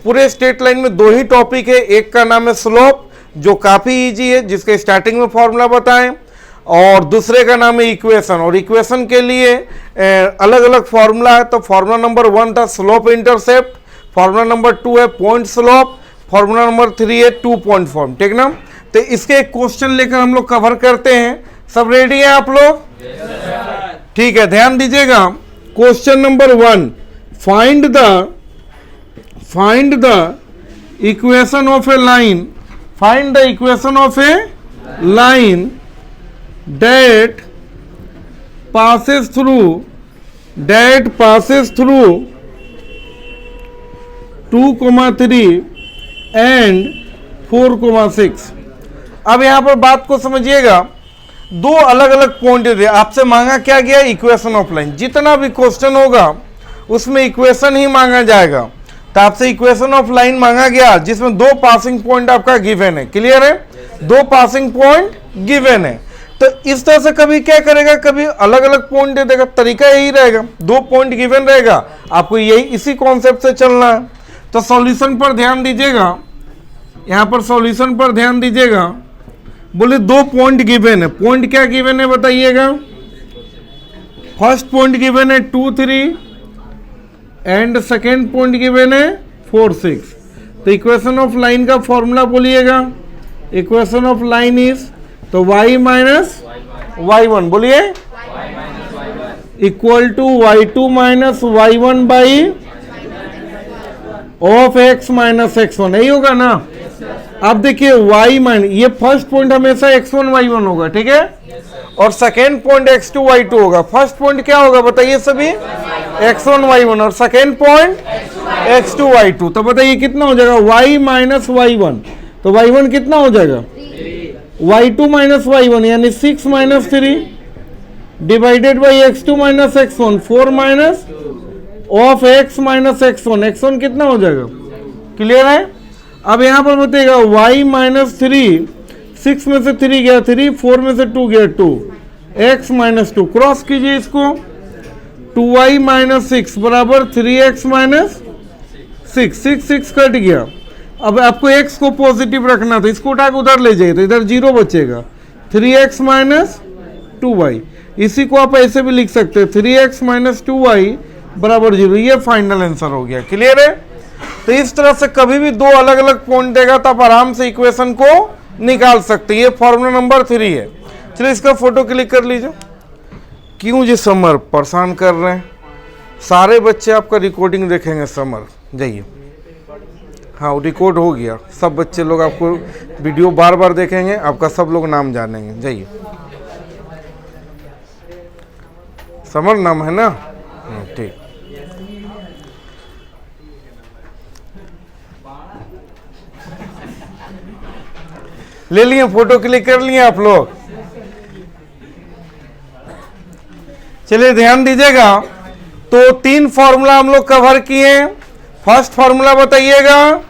S1: पूरे स्ट्रेट लाइन में 2 ही टॉपिक है, एक का नाम है स्लोप जो काफ़ी इजी है, जिसके स्टार्टिंग में फॉर्मूला बताएं, और दूसरे का नाम है इक्वेशन। और इक्वेशन के लिए अलग अलग फॉर्मूला है। तो फॉर्मूला नंबर 1 था स्लोप इंटरसेप्ट, फॉर्मूला नंबर 2 है पॉइंट स्लोप, फॉर्मूला नंबर 3 है 2 पॉइंट फॉर्म, ठीक ना। तो इसके एक क्वेश्चन लेकर हम लोग कवर करते हैं। सब रेडी हैं आप लोग? ठीक है, ध्यान दीजिएगा। Question number 1, find the equation of a line, find the equation of a line that passes through 2,3 and 4,6। अब यहां पर बात को समझिएगा, 2 अलग अलग पॉइंट थे, आपसे मांगा क्या गया, इक्वेशन ऑफ लाइन। जितना भी क्वेश्चन होगा उसमें इक्वेशन ही मांगा जाएगा। तो आपसे इक्वेशन ऑफ लाइन मांगा गया जिसमें 2 पासिंग पॉइंट आपका गिवन है, क्लियर है, 2 पासिंग पॉइंट गिवन है। तो इस तरह से कभी क्या करेगा, कभी अलग अलग पॉइंट दे देगा, तरीका यही रहेगा, 2 पॉइंट गिवन रहेगा, आपको यही इसी कॉन्सेप्ट से चलना है। तो सॉल्यूशन पर ध्यान दीजिएगा, यहां पर सॉल्यूशन पर ध्यान दीजिएगा। बोले 2 पॉइंट गिवन है, पॉइंट क्या गिवन है बताइएगा। फर्स्ट पॉइंट गिवन है 2, 3 एंड सेकेंड पॉइंट गिवन है 4, 6। तो इक्वेशन ऑफ लाइन का फॉर्मूला बोलिएगा, इक्वेशन ऑफ लाइन इज, तो y माइनस y1 बोलिए equal to y2 minus y1 by of x minus x1, यही होगा ना। अब देखिए y माइनस, ये फर्स्ट पॉइंट हमेशा x1 y1 होगा, ठीक है, और सेकेंड पॉइंट x2 y2 होगा। फर्स्ट पॉइंट क्या होगा बताइए सभी, x1 y1, और सेकेंड पॉइंट x2 y2। तो बताइए कितना हो जाएगा, y माइनस y1, तो y1 कितना हो जाएगा, y2 माइनस y1 यानी 6 minus 3 divided by x2 minus x1, 4 minus of x minus x1, x1 कितना हो जाएगा, क्लियर है। अब यहां पर बताइएगा y माइनस 3, 6 में से 3 गया 3, 4 में से 2 गया 2, x माइनस 2, क्रॉस कीजिए इसको, 2y माइनस 6 बराबर 3x माइनस 6, 6 कट गया। अब आपको x को पॉजिटिव रखना, तो इसको उठा के उधर ले जाइए, तो इधर 0 बचेगा, 3x माइनस 2y। इसी को आप ऐसे भी लिख सकते हैं, 3x माइनस 2y बराबर 0। ये फाइनल आंसर हो गया, क्लियर है। तो इस तरह से कभी भी 2 अलग अलग पॉइंट देगा तो आप आराम से इक्वेशन को निकाल सकते हैं। ये फॉर्मूला नंबर 3 है। चलिए इसका फोटो क्लिक कर लीजिए। क्यों जी समर परेशान कर रहे हैं, सारे बच्चे आपका रिकॉर्डिंग देखेंगे। समर जाइए, हाँ रिकॉर्ड हो गया, सब बच्चे लोग आपको वीडियो बार बार देखेंगे, आपका सब लोग नाम जानेंगे। जाइए, समर नाम है ना, ठीक। ले लिए, फोटो क्लिक कर लिए आप लोग। चलिए ध्यान दीजिएगा, तो 3 फॉर्मूला हम लोग कवर किए। फर्स्ट फॉर्मूला बताइएगा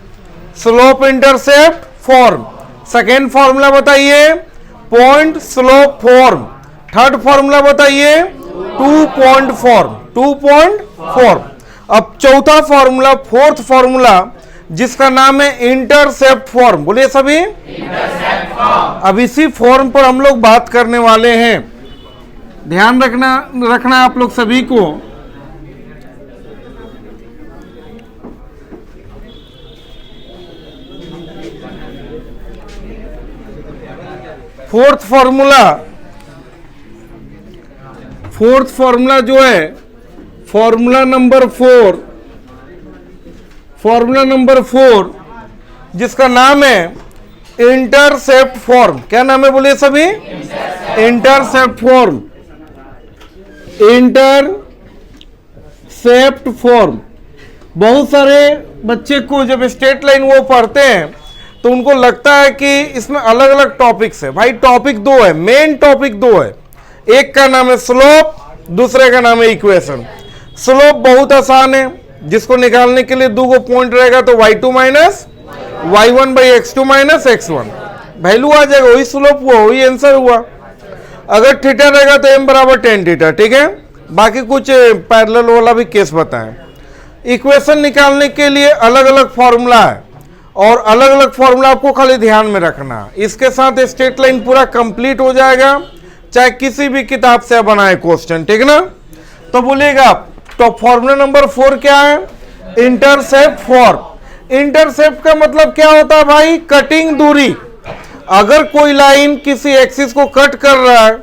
S1: slope intercept form, second formula बताइए point slope form, third formula बताइए 2 पॉइंट फॉर्म, 2 पॉइंट फॉर्म। अब चौथा फॉर्मूला, फोर्थ फॉर्मूला, जिसका नाम है इंटरसेप्ट फॉर्म। बोलिए सभी, इंटरसेप्ट फॉर्म। अब इसी फॉर्म पर हम लोग बात करने वाले हैं। ध्यान रखना आप लोग सभी को। फोर्थ फॉर्मूला जो है, फॉर्मूला नंबर 4, जिसका नाम है इंटरसेप्ट फॉर्म। क्या नाम है बोलिए सभी, इंटरसेप्ट फॉर्म, इंटरसेप्ट फॉर्म। बहुत सारे बच्चे को जब स्ट्रेट लाइन वो पढ़ते हैं तो उनको लगता है कि इसमें अलग अलग टॉपिक्स है। भाई टॉपिक 2 है, मेन टॉपिक 2 है। एक का नाम है स्लोप, दूसरे का नाम है इक्वेशन। स्लोप बहुत आसान है, जिसको निकालने के लिए 2 को पॉइंट रहेगा तो y2 minus y1 by x2 minus x1 value आ जाएगा, वही स्लोप हुआ, वही आंसर हुआ। अगर थीटा रहेगा तो m बराबर tan थीटा, ठीक है। बाकी कुछ पैरेलल वाला भी केस बताएं। इक्वेशन निकालने के लिए अलग अलग फॉर्मूला है, और अलग अलग फॉर्मूला आपको खाली ध्यान में रखना। इसके साथ स्ट्रेट लाइन पूरा कंप्लीट हो जाएगा, चाहे किसी भी किताब से बनाए क्वेश्चन, ठीक ना। तो बोलिएगा, तो फॉर्मूला नंबर 4 क्या है, इंटरसेप्ट फॉर्म। इंटरसेप्ट का मतलब क्या होता है भाई, कटिंग दूरी। अगर कोई लाइन किसी एक्सिस को कट कर रहा है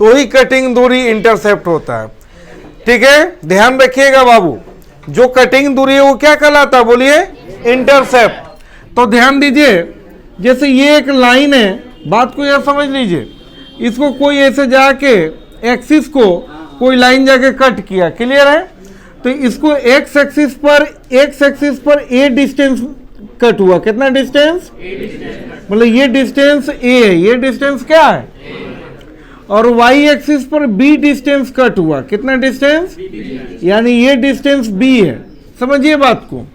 S1: तो ही कटिंग दूरी इंटरसेप्ट होता है, ठीक है। ध्यान रखिएगा बाबू, जो कटिंग दूरी है वो क्या कहलाता है, बोलिए इंटरसेप्ट। तो ध्यान दीजिए, जैसे ये एक लाइन है, बात को यह समझ लीजिए, इसको कोई ऐसे जाके एक्सिस को कोई लाइन जाके कट किया, क्लियर है। तो इसको एक्स एक्सिस पर ए डिस्टेंस कट हुआ, कितना डिस्टेंस, मतलब ये डिस्टेंस ए है, ये डिस्टेंस क्या है, और वाई एक्सिस पर बी डिस्टेंस कट हुआ, कितना डिस्टेंस, यानी ये डिस्टेंस बी है। समझिए बात को।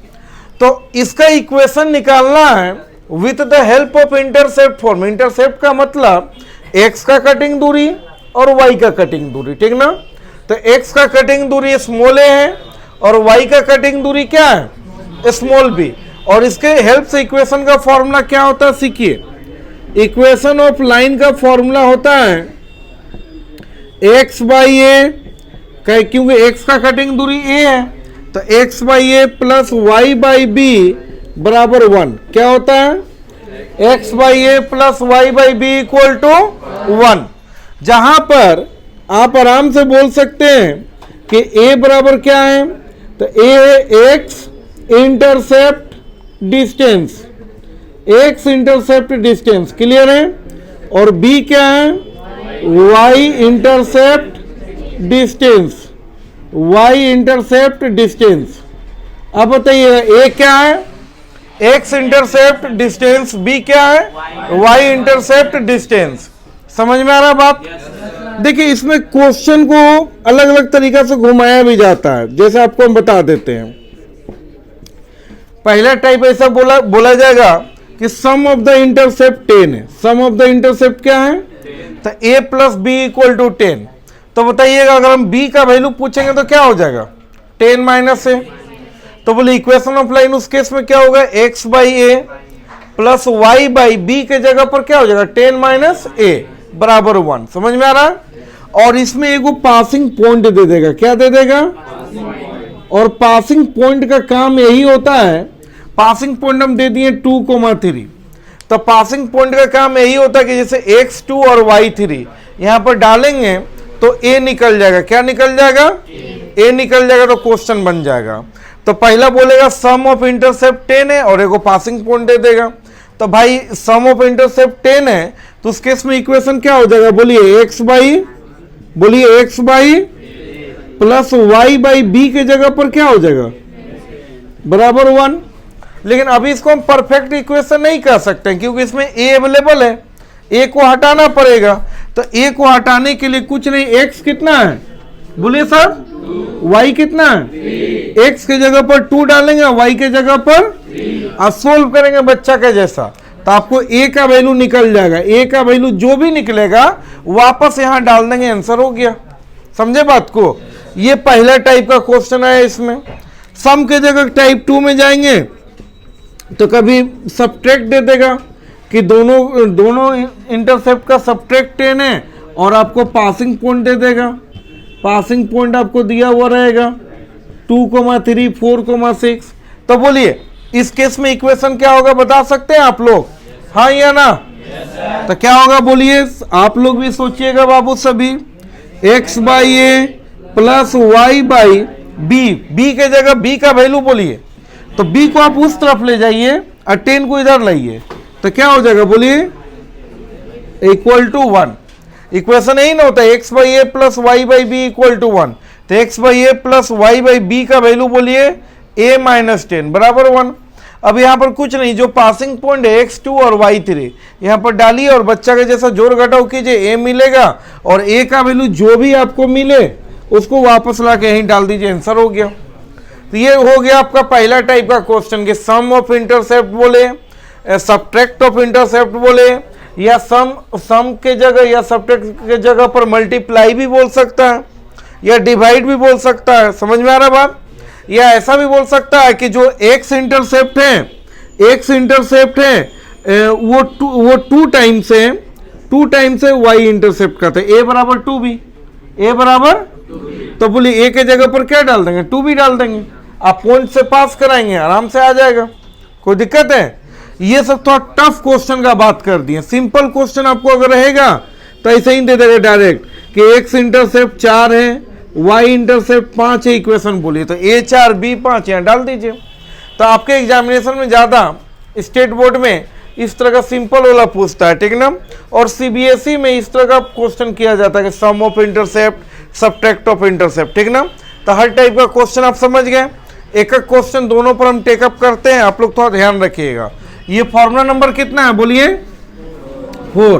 S1: तो इसका इक्वेशन निकालना है with the help of intercept form. Intercept का मतलब एक्स का कटिंग दूरी और वाई का कटिंग दूरी, ठीक ना। तो एक्स का कटिंग दूरी स्मॉल ए है और वाई का कटिंग दूरी क्या है, स्मॉल बी। और इसके हेल्प से इक्वेशन का फॉर्मूला क्या होता है, सीखिए। इक्वेशन ऑफ लाइन का फॉर्मूला होता है एक्स बाई ए, क्योंकि एक्स का कटिंग दूरी ए है, तो x by a plus y by b बराबर 1। क्या होता है, x by a plus y by b equal to 1। जहां पर आप आराम से बोल सकते हैं कि ए बराबर क्या है, तो ए है x intercept distance, x intercept distance, clear है। और बी क्या है, y intercept distance, y intercept distance. अब बताइए ए क्या है, एक्स इंटरसेप्ट डिस्टेंस, बी क्या है, वाई इंटरसेप्ट डिस्टेंस। समझ में आ रहा बात। देखिए इसमें क्वेश्चन को अलग अलग तरीका से घुमाया भी जाता है, जैसे आपको हम बता देते हैं। पहला टाइप ऐसा बोला जाएगा कि सम ऑफ द इंटरसेप्ट 10 है। सम ऑफ द इंटरसेप्ट क्या है, तो a plus b equal to 10। तो बताइएगा अगर हम b का वैल्यू पूछेंगे तो क्या हो जाएगा, 10 माइनस ए। तो बोले इक्वेशन ऑफ लाइन उस केस में क्या होगा, x by a plus y by b के जगह पर क्या हो जाएगा, 10 माइनस ए बराबर 1। समझ में आ रहा। और इसमें एगो पासिंग पॉइंट दे देगा, क्या दे देगा, और पासिंग पॉइंट का काम यही होता है। पासिंग पॉइंट हम दे दिए 2,3, तो पासिंग पॉइंट का काम यही होता है कि जैसे x2 और y3 यहां पर डालेंगे तो a निकल जाएगा। क्या निकल जाएगा, a निकल जाएगा, तो क्वेश्चन बन जाएगा। तो पहला बोलेगा सम ऑफ इंटरसेप्ट 10 है और एगो पासिंग पॉइंट दे देगा। तो भाई सम ऑफ इंटरसेप्ट 10 है, तो उस केस में इक्वेशन क्या हो जाएगा, बोलिए x by plus y by b के जगह पर क्या हो जाएगा, बराबर 1। लेकिन अभी इसको हम परफेक्ट इक्वेशन नहीं कह सकते हैं, क्योंकि इसमें ए अवेलेबल है, ए को हटाना पड़ेगा। तो ए को हटाने के लिए कुछ नहीं, एक्स कितना है बोलिए सर, वाई कितना है, एक्स के जगह पर 2 डालेंगे, वाई के जगह पर, और सोल्व करेंगे बच्चा के जैसा, तो आपको ए का वैल्यू निकल जाएगा। ए का वैल्यू जो भी निकलेगा वापस यहां डाल देंगे, आंसर हो गया। समझे बात को? ये पहला टाइप का क्वेश्चन है। इसमें सम के जगह टाइप 2 में जाएंगे तो कभी सब्ट्रैक्ट दे देगा कि दोनों इंटरसेप्ट का सब्ट्रैक्ट 10 है, और आपको पासिंग पॉइंट दे देगा। पासिंग पॉइंट आपको दिया हुआ रहेगा 2,3, 4,6। तो बोलिए इस केस में इक्वेशन क्या होगा, बता सकते हैं आप लोग, हाँ या ना? तो क्या होगा बोलिए, आप लोग भी सोचिएगा बाबू सभी। x by a plus y by b, b के जगह बी का वैल्यू बोलिए, तो b को आप उस तरफ ले जाइए और 10 को इधर लाइए, तो क्या हो जाएगा बोलिए, इक्वल टू 1। इक्वेशन यही ना होता है, x by a plus y by b equal to 1। तो x by a plus y by b का वैल्यू बोलिए a माइनस 10 बराबर 1। अब यहाँ पर कुछ नहीं, जो पासिंग पॉइंट है x2 और y3 यहाँ पर डालिए और बच्चा के जैसा जोड़ घटाव कीजिए, a मिलेगा, और a का वैल्यू जो भी आपको मिले उसको वापस ला के यहीं डाल दीजिए, आंसर हो गया। तो ये हो गया आपका पहला टाइप का क्वेश्चन, कि सम ऑफ इंटरसेप्ट बोले, सब्ट्रैक्ट ऑफ इंटरसेप्ट बोले, या सम के जगह या सब्ट्रैक्ट के जगह पर मल्टीप्लाई भी बोल सकता है, या डिवाइड भी बोल सकता है। समझ में आ रहा बात? या ऐसा भी बोल सकता है कि जो एक्स इंटरसेप्ट है वो 2 टाइम्स है वाई इंटरसेप्ट का, तो ए बराबर 2b, ए बराबर, तो बोलिए ए के जगह पर क्या डाल देंगे, 2b डाल देंगे, आप पॉइंट से पास कराएंगे, आराम से आ जाएगा, कोई दिक्कत है? ये सब थोड़ा टफ क्वेश्चन का बात कर दिए। सिंपल क्वेश्चन आपको अगर रहेगा तो ऐसे ही दे देगा डायरेक्ट कि एक्स इंटरसेप्ट 4 है, वाई इंटरसेप्ट 5 है, इक्वेशन बोलिए, तो a 4 b 5 यहाँ डाल दीजिए। तो आपके एग्जामिनेशन में ज़्यादा स्टेट बोर्ड में इस तरह का सिंपल वाला पूछता है, ठीक ना, और सीबीएसई में इस तरह का क्वेश्चन किया जाता है कि sum of intercept, subtract of intercept, ठीक ना। तो हर टाइप का क्वेश्चन आप समझ गए। एक एक क्वेश्चन दोनों पर हम टेकअप करते हैं, आप लोग थोड़ा ध्यान रखिएगा। ये फॉर्मूला नंबर कितना है बोलिए, 4।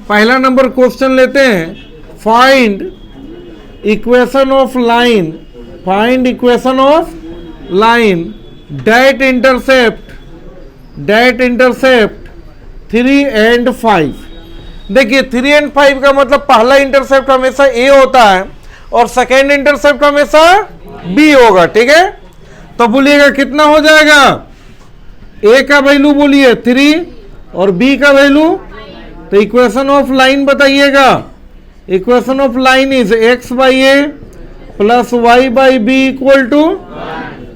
S1: पहला नंबर क्वेश्चन लेते हैं, find equation of line, find equation of line date intercept 3 and 5। देखिए 3 and 5 का मतलब पहला इंटरसेप्ट हमेशा a होता है और सेकेंड इंटरसेप्ट हमेशा b होगा, ठीक है। तो बोलिएगा कितना हो जाएगा, a का वैल्यू बोलिए 3 और b का वैल्यू, तो इक्वेशन ऑफ लाइन बताइएगा। Equation of line is x by a plus y by b equal to,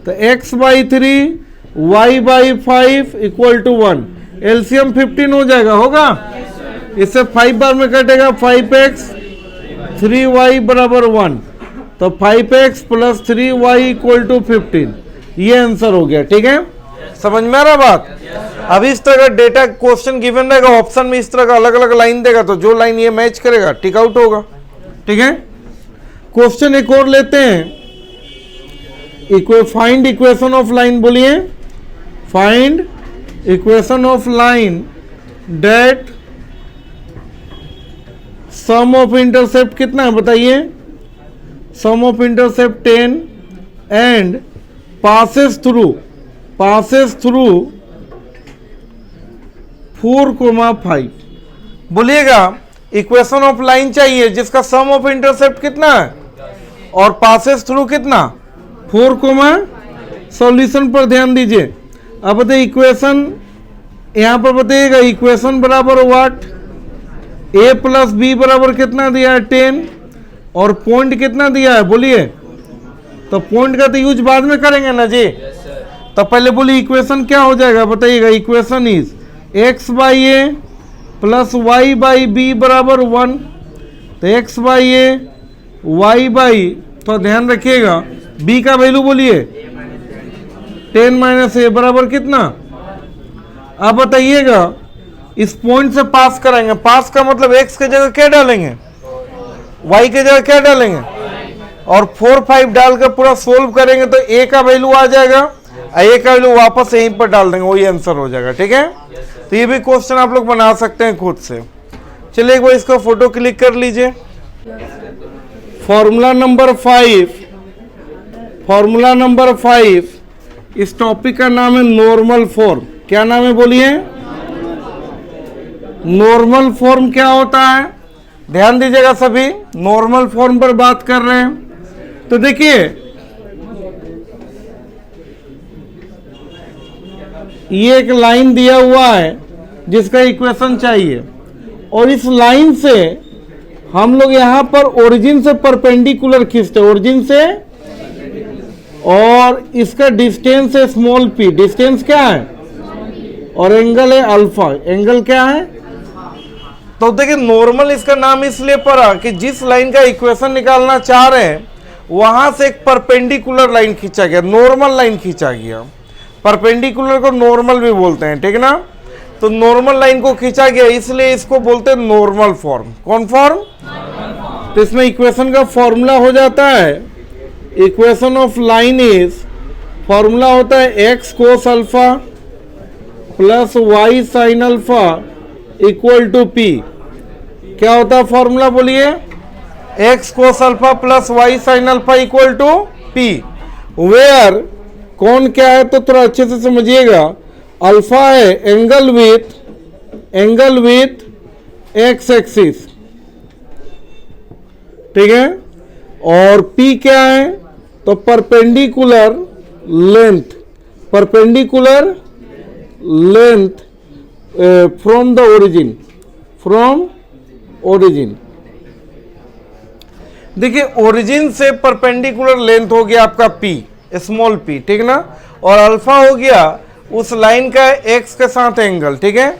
S1: तो x by 3 y by 5 equal to 1। LCM 15 हो जाएगा, होगा, इससे 5 बार में कटेगा, 5x 3y बराबर 1, तो 5x plus 3y equal to 15। ये आंसर हो गया, ठीक है। समझ में आ रहा बात। अब इस तरह का डेटा क्वेश्चन गिवन रहेगा, ऑप्शन में इस तरह का अलग अलग लाइन देगा, तो जो लाइन ये मैच करेगा टिक आउट होगा, ठीक है। क्वेश्चन एक और लेते हैं, फाइंड इक्वेशन ऑफ लाइन बोलिए, find equation of line that sum of intercept कितना है बताइए, sum of intercept 10 and passes through 4,5। बोलिएगा इक्वेशन ऑफ लाइन चाहिए जिसका सम ऑफ इंटरसेप्ट कितना है और पासेस थ्रू कितना 4, सॉल्यूशन पर ध्यान दीजिए। अब बताइए इक्वेशन, यहां पर बताइएगा इक्वेशन बराबर व्हाट, a प्लस बी बराबर कितना दिया है 10, और पॉइंट कितना दिया है बोलिए, तो पॉइंट का तो यूज बाद में करेंगे ना जी। तो पहले बोलिए इक्वेशन क्या हो जाएगा बताइएगा, equation is x by a plus y by b बराबर 1, तो x by a y by, तो ध्यान रखिएगा b का वैल्यू बोलिए 10 माइनस ए बराबर कितना। अब बताइएगा इस पॉइंट से पास कराएंगे, पास का मतलब x के जगह क्या डालेंगे, y के जगह क्या डालेंगे, और 4, 5 डालकर पूरा सोल्व करेंगे तो a का वैल्यू आ जाएगा, ए का वैल्यू वापस यहीं पर डाल देंगे, वही आंसर हो जाएगा। ठीक है, तो ये भी क्वेश्चन आप लोग बना सकते हैं खुद से। चलिए एक बार इसका फोटो क्लिक कर लीजिए। फॉर्मूला नंबर 5, फॉर्मूला नंबर 5, इस टॉपिक का नाम है नॉर्मल फॉर्म। क्या नाम है बोलिए? नॉर्मल फॉर्म क्या होता है? ध्यान दीजिएगा सभी, नॉर्मल फॉर्म पर बात कर रहे हैं। तो देखिए ये एक लाइन दिया हुआ है जिसका इक्वेशन चाहिए, और इस लाइन से हम लोग यहां पर ओरिजिन से परपेंडिकुलर खींचते हैं, ओरिजिन से, और इसका डिस्टेंस है स्मॉल p। डिस्टेंस क्या है? और एंगल है अल्फा। एंगल क्या है? तो देखिए नॉर्मल इसका नाम इसलिए पड़ा कि जिस लाइन का इक्वेशन निकालना चाह रहे हैं वहां से एक परपेंडिकुलर लाइन खींचा गया, नॉर्मल लाइन खींचा गया। परपेंडिकुलर को नॉर्मल भी बोलते हैं, ठीक ना। तो नॉर्मल लाइन को खींचा गया इसलिए इसको बोलते हैं नॉर्मल फॉर्म। कौन फॉर्म? तो इसमें इक्वेशन का फॉर्मूला हो जाता है, equation of line is, formula होता है x cos alpha plus Y sine alpha equal to p. क्या होता है फॉर्मूला बोलिए? X cos alpha plus Y sine alpha equal to p. Where कौन क्या है तो थोड़ा अच्छे से समझिएगा। अल्फा है एंगल विथ एक्स एक्सिस, ठीक है, और पी क्या है तो perpendicular length, perpendicular length from the origin, from origin. देखिए ओरिजिन से परपेंडिकुलर लेंथ हो गया आपका p, स्मॉल p, ठीक ना, और अल्फा हो गया उस लाइन का x के साथ एंगल, ठीक है।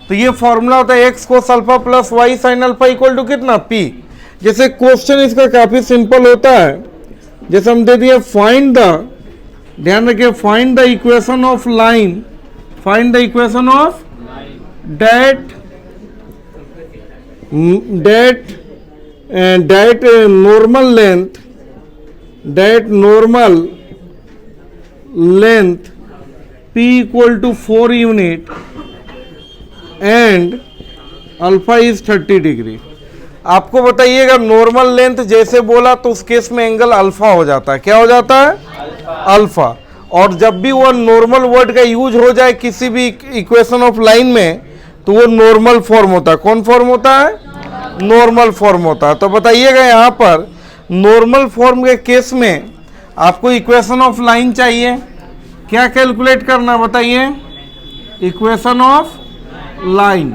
S1: तो ये फॉर्मूला होता है x cos alpha plus Y sine alpha equal to कितना? p। जैसे क्वेश्चन इसका काफी सिंपल होता है, जैसे हम दे दिए फाइंड द, ध्यान रखिए, find the equation of line, find the equation of that normal length, that normal length p equal to 4 unit and alpha is 30 degree. आपको बताइएगा नॉर्मल लेंथ जैसे बोला तो उस केस में एंगल अल्फा हो जाता है। क्या हो जाता है? अल्फा। और जब भी वो नॉर्मल वर्ड का यूज हो जाए किसी भी इक्वेशन ऑफ लाइन में तो वो नॉर्मल फॉर्म होता है। कौन फॉर्म होता है? नॉर्मल फॉर्म होता है। तो बताइएगा यहाँ पर नॉर्मल फॉर्म के केस में आपको इक्वेशन ऑफ लाइन चाहिए, क्या कैलकुलेट करना बताइए? Equation of line.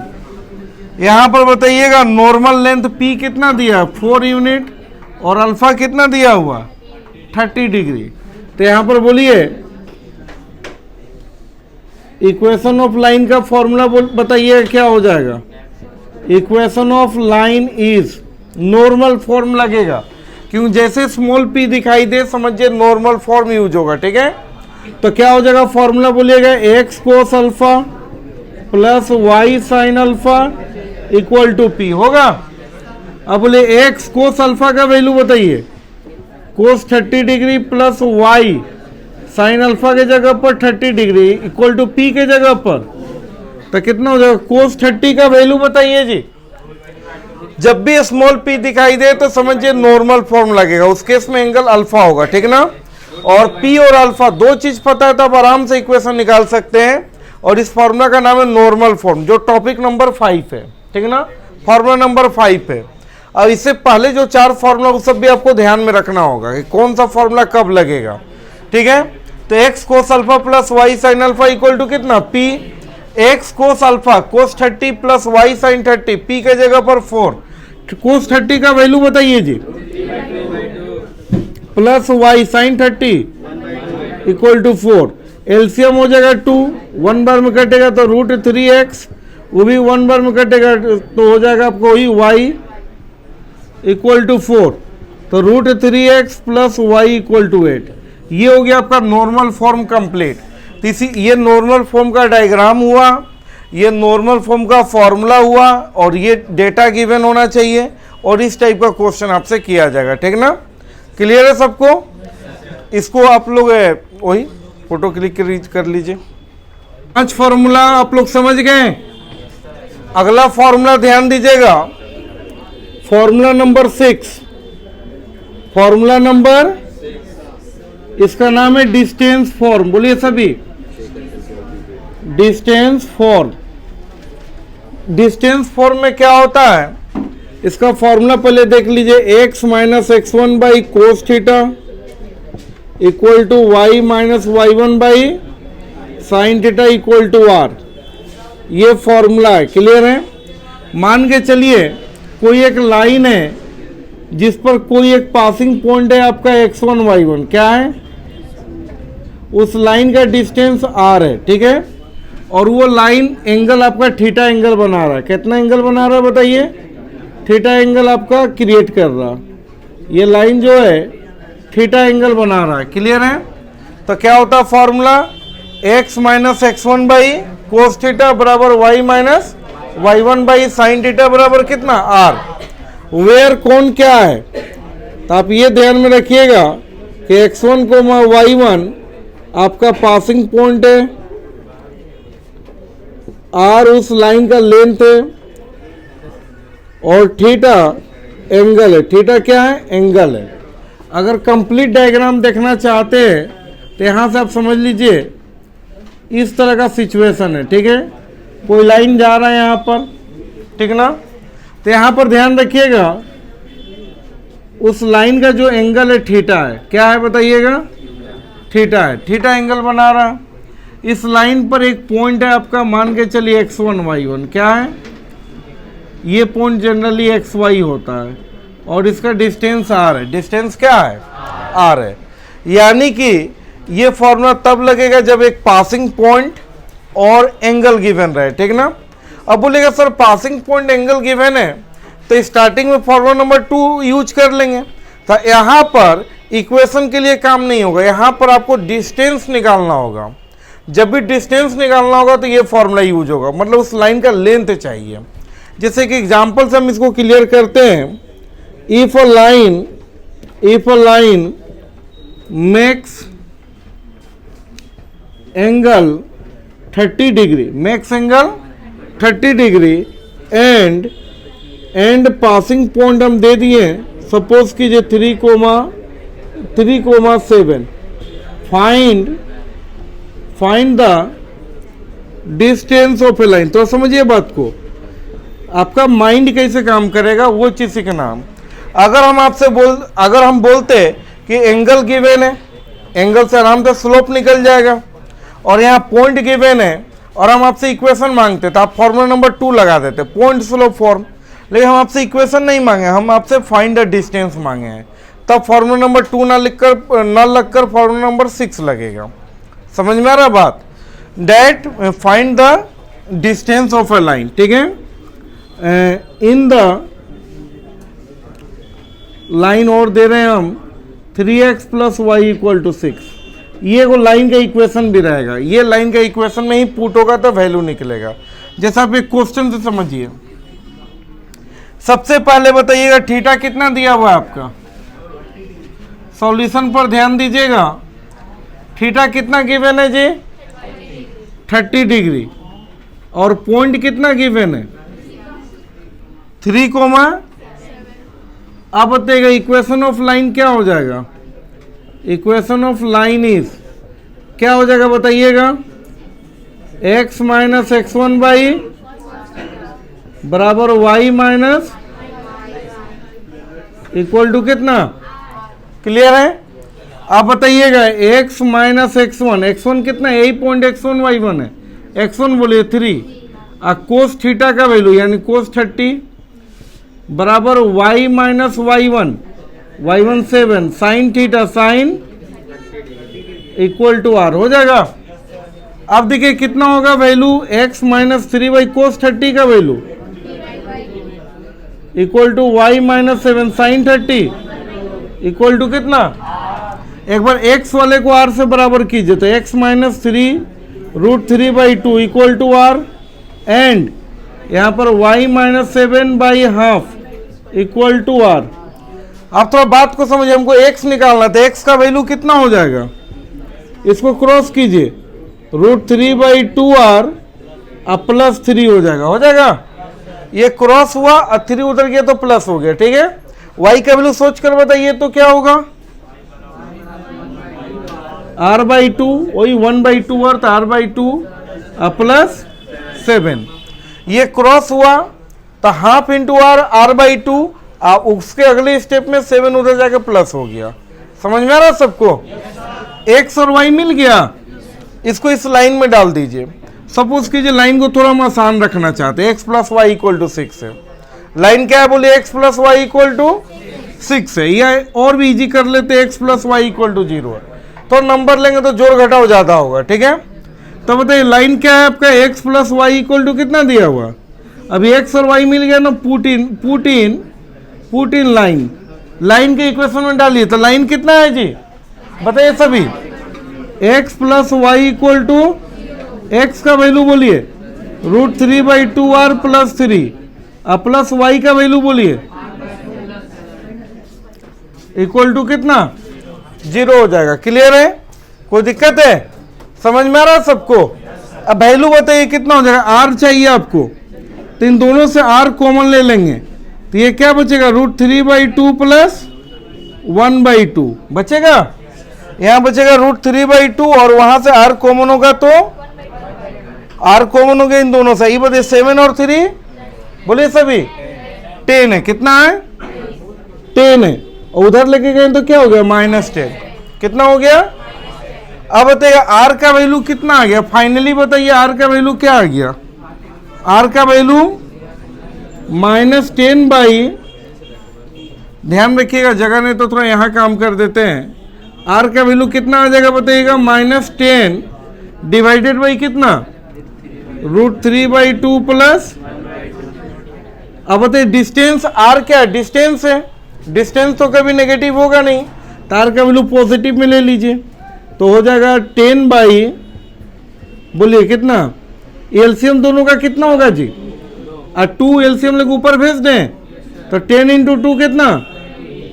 S1: यहाँ पर बताइएगा नॉर्मल लेंथ p कितना दिया? 4 यूनिट, और अल्फा कितना दिया हुआ? 30 डिग्री। तो यहाँ पर बोलिए इक्वेशन ऑफ लाइन का फॉर्मूला बताइए क्या हो जाएगा? Equation of line is, normal form लगेगा, क्यों जैसे स्मॉल p दिखाई दे समझिए नॉर्मल फॉर्म यूज होगा, ठीक है। तो क्या हो जाएगा फॉर्मूला बोलिएगा? X cos alpha plus Y sine alpha equal to p होगा। अब बोले एक्स कोस अल्फा का वैल्यू बताइए, cos 30 degree plus Y sine alpha के जगह पर 30 डिग्री इक्वल टू p के जगह पर, तो कितना हो जाएगा? कोस 30 का वैल्यू बताइए जी। जब भी स्मॉल p दिखाई दे तो समझिए नॉर्मल फॉर्म लगेगा, उस केस में एंगल अल्फा होगा, ठीक ना। और p और अल्फा दो चीज पता है तो आप आराम से इक्वेशन निकाल सकते हैं, और इस फॉर्मूला का नाम है नॉर्मल फॉर्म, जो टॉपिक नंबर 5 है, ठीक ना, फॉर्मूला नंबर 5 है। अब इससे पहले जो 4 फॉर्मूला वो सब भी आपको ध्यान में रखना होगा कि कौन सा फॉर्मूला कब लगेगा, ठीक है। तो x cos alpha plus Y sine alpha equal to कितना? p। X cos alpha cos 30 plus Y sine 30, p के जगह पर 4, कोस 30 का वैल्यू बताइए जी, plus Y sine 30 equal to 4। LCM हो जाएगा 2, 1 बार में कटेगा तो रूट 3x, वो भी 1 बार में कटेगा तो हो जाएगा आपको वही y इक्वल टू 4, तो root 3x plus y equal to 8। ये हो गया आपका नॉर्मल फॉर्म कंप्लीट। तो इसी ये नॉर्मल फॉर्म का डायग्राम हुआ, ये नॉर्मल फॉर्म का फॉर्मूला हुआ, और ये डेटा गिवन होना चाहिए, और इस टाइप का क्वेश्चन आपसे किया जाएगा, ठीक ना। क्लियर है सबको? इसको आप लोग वही फोटो क्लिक कर लीजिए। 5 फॉर्मूला आप लोग समझ गए। अगला फॉर्मूला ध्यान दीजिएगा, फॉर्मूला नंबर 6। फॉर्मूला नंबर, इसका नाम है डिस्टेंस फॉर्म। बोलिए सभी, डिस्टेंस फॉर्म। डिस्टेंस फॉर्म में क्या होता है, इसका फॉर्मूला पहले देख लीजिए। x minus x1 by cos theta equal to y minus y1 by sine theta equal to r। ये फॉर्मूला है, क्लियर है। मान के चलिए कोई एक लाइन है जिस पर कोई एक पासिंग पॉइंट है आपका x1 y1, क्या है, उस लाइन का डिस्टेंस r है, ठीक है। और वो लाइन एंगल आपका थीटा एंगल बना रहा है। कितना एंगल बना रहा है बताइए, थीटा एंगल आपका क्रिएट कर रहा है। ये लाइन जो है थीटा एंगल बना रहा है, क्लियर है। तो क्या होता है formula, x minus x1 by cos theta बराबर y minus y1 by sine theta बराबर कितना, r। वेयर कौन क्या है, तो आप ये ध्यान में रखिएगा कि x1 को y1 आपका पासिंग पॉइंट है, r उस लाइन का लेंथ है, और थीटा एंगल है। थीटा क्या है, एंगल है। अगर कंप्लीट डायग्राम देखना चाहते हैं तो यहाँ से आप समझ लीजिए इस तरह का सिचुएशन है, ठीक है। कोई लाइन जा रहा है यहाँ पर, ठीक ना। तो यहाँ पर ध्यान रखिएगा उस लाइन का जो एंगल है थीटा है, क्या है बताइएगा, थीटा है। थीटा एंगल बना रहा है। इस लाइन पर एक पॉइंट है आपका, मान के चलिए x1 y1, क्या है, ये पॉइंट जनरली xy होता है, और इसका डिस्टेंस r है। डिस्टेंस क्या है, r है। यानी कि ये फॉर्मूला तब लगेगा जब एक पासिंग पॉइंट और एंगल गिवन रहे, ठीक ना। अब बोलेगा sir passing point angle given है तो स्टार्टिंग में फॉर्मूला नंबर 2 यूज कर लेंगे। तो यहाँ पर इक्वेशन के लिए काम नहीं होगा, यहाँ पर आपको डिस्टेंस निकालना होगा। जब भी डिस्टेंस निकालना होगा तो ये फॉर्मूला यूज होगा, मतलब उस लाइन का लेंथ चाहिए। जैसे कि एग्जांपल से हम इसको क्लियर करते हैं। If a line makes angle 30 degree, makes angle 30 degree and passing point हम दे दिए, सपोज कीजिए 3,7। Find the distance of a line. तो समझिए बात को, आपका माइंड कैसे काम करेगा वो चीज सीखना। अगर हम बोलते कि एंगल गिवन है, एंगल से आराम से स्लोप निकल जाएगा, और यहाँ पॉइंट गिवन है और हम आपसे इक्वेशन मांगते तो आप फॉर्मूला नंबर 2 लगा देते, पॉइंट स्लोप फॉर्म। लेकिन हम आपसे इक्वेशन नहीं मांगे, हम आपसे फाइंड द डिस्टेंस मांगे हैं, तब फॉर्मूला नंबर 2 ना लगकर फॉर्मूला नंबर 6 लगेगा। समझ में आ रहा बात, that find the distance of a line, ठीक है। इन द लाइन और दे रहे हैं हम 3x plus y equal to 6। ये वो लाइन का इक्वेशन भी रहेगा, ये लाइन का इक्वेशन में ही पुट होगा तो वैल्यू निकलेगा। जैसा आप एक क्वेश्चन से समझिए, सबसे पहले बताइएगा थीटा कितना दिया हुआ है आपका, सॉल्यूशन पर ध्यान दीजिएगा। थीटा कितना गिवन है जी, 30 डिग्री, और पॉइंट कितना गिवन है, 3, अब बताइएगा इक्वेशन ऑफ लाइन क्या हो जाएगा। इक्वेशन ऑफ लाइन इज क्या हो जाएगा बताइएगा, x माइनस x1 बाई बराबर y माइनस इक्वल टू कितना, क्लियर है। आप बताइएगा x माइनस x1 कितना, यही पॉइंट x1 y1 है, x1 बोलिए 3, और कोस थीटा का वैल्यू यानी कोस 30 बराबर y minus y1 7 sine theta sine equal to r हो जाएगा। अब देखिए कितना होगा value, x minus 3 by cos 30 का value equal to y minus 7 sine 30 equal to कितना। एक बार x वाले को r से बराबर कीजिए तो x minus 3√3/2 equal to r, and यहाँ पर y minus 7/2 equal to r। आप थोड़ा बात को समझिए, हमको x निकालना था, x का वैल्यू कितना हो जाएगा, इसको क्रॉस कीजिए, √3/2r अब +3 हो जाएगा, ये क्रॉस हुआ और 3 उधर गया तो प्लस हो गया, ठीक है। y का वैल्यू सोच कर बताइए तो क्या होगा, r/2, वही 1/2r तो r/2 +7, ये क्रॉस हुआ तो हाफ इंटू r/2, उसके अगले स्टेप में 7 उधर जाकर प्लस हो गया। समझ में आ रहा सबको, x और y मिल गया, इसको इस लाइन में डाल दीजिए। सपोज कीजिए लाइन को थोड़ा हम आसान रखना चाहते हैं, x + y = 6 है, लाइन क्या है बोलिए, x + y = 6 है, या और भी इजी कर लेते हैं, x + y = 0 है, तो नंबर लेंगे तो जोड़ घटाव ज्यादा होगा, ठीक है। तो बताइए लाइन क्या है आपका, x + y = कितना दिया हुआ, अभी x और y मिल गया ना, पुट इन लाइन के इक्वेशन में डालिए, तो लाइन कितना है जी बताइए सभी, x + y = x का वैल्यू बोलिए √3/2r +3 और प्लस y का वैल्यू बोलिए इक्वल टू कितना, 0 हो जाएगा। क्लियर है, कोई दिक्कत है, समझ में आ रहा है सबको। अब वैल्यू बताइए कितना हो जाएगा, r चाहिए आपको, तो इन दोनों से r कॉमन ले लेंगे, तो ये क्या बचेगा, √3/2 + 1/2 बचेगा, यहां बचेगा √3/2 और वहां से r कॉमन होगा तो r कॉमन हो गया इन दोनों से, ये बताइए 7 और 3 बोलिए सभी 10 है, कितना है 10 है, और उधर लेके गए तो क्या हो गया -10, कितना हो गया। अब बताइए r का वैल्यू कितना आ गया, फाइनली बताइए r का वैल्यू क्या आ गया, r का वैल्यू -10 ध्यान रखिएगा जगह नहीं तो थोड़ा यहाँ काम कर देते हैं, r का वैल्यू कितना आ जाएगा बताइएगा, -10 डिवाइडेड बाई कितना, √3/2 प्लस, अब बताइए डिस्टेंस r क्या है, डिस्टेंस है, डिस्टेंस तो कभी नेगेटिव होगा नहीं, तो r का वैल्यू पॉजिटिव में ले लीजिए, तो हो जाएगा 10 बोलिए कितना, एलसीएम दोनों का कितना होगा जी, और 2 एलसीएम लेके ऊपर भेज दें तो 10 × 2 कितना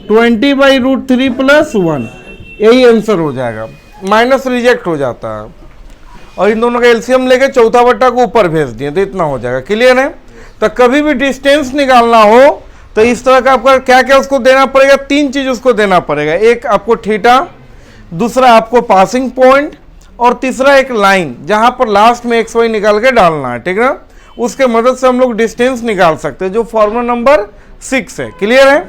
S1: 20/√3 + 1, यही आंसर हो जाएगा, माइनस रिजेक्ट हो जाता है, और इन दोनों का एलसीएम लेके चौथा बट्टा को ऊपर भेज दिए तो इतना हो जाएगा। क्लियर है, तो कभी भी डिस्टेंस निकालना हो तो इस तरह का आपका क्या क्या उसको देना पड़ेगा, 3 चीज उसको देना पड़ेगा, एक आपको थीटा, दूसरा आपको पासिंग पॉइंट, और तीसरा एक लाइन जहां पर लास्ट में XY निकाल के डालना है, ठीक है ना, उसके मदद से हम लोग डिस्टेंस निकाल सकते हैं, जो फॉर्मूला नंबर 6 है। क्लियर है,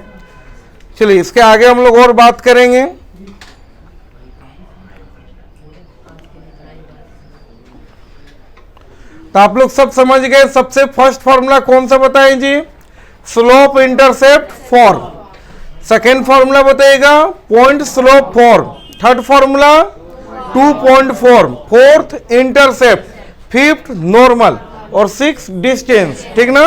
S1: चलिए इसके आगे हम लोग और बात करेंगे। तो आप लोग सब समझ गए, सबसे फर्स्ट फॉर्मूला कौन सा बताएं जी, slope intercept form, second formula बताइएगा point slope form, third formula 2 point form, fourth intercept, fifth normal और 6 डिस्टेंस, ठीक ना।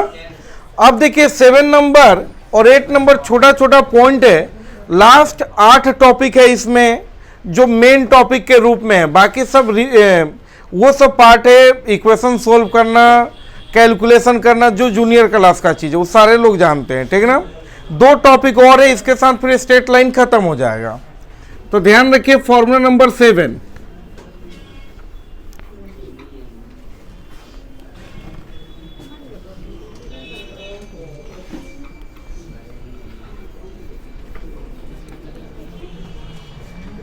S1: अब देखिए 7 नंबर और 8 नंबर छोटा छोटा पॉइंट है, लास्ट 8 टॉपिक है इसमें जो मेन टॉपिक के रूप में है, बाकी सब वो सब पार्ट है, इक्वेशन सोल्व करना, कैलकुलेशन करना, जो जूनियर क्लास का चीज है वो सारे लोग जानते हैं, ठीक ना। 2 टॉपिक और है, इसके साथ फिर स्ट्रेट लाइन खत्म हो जाएगा। तो ध्यान रखिए फॉर्मूला नंबर 7,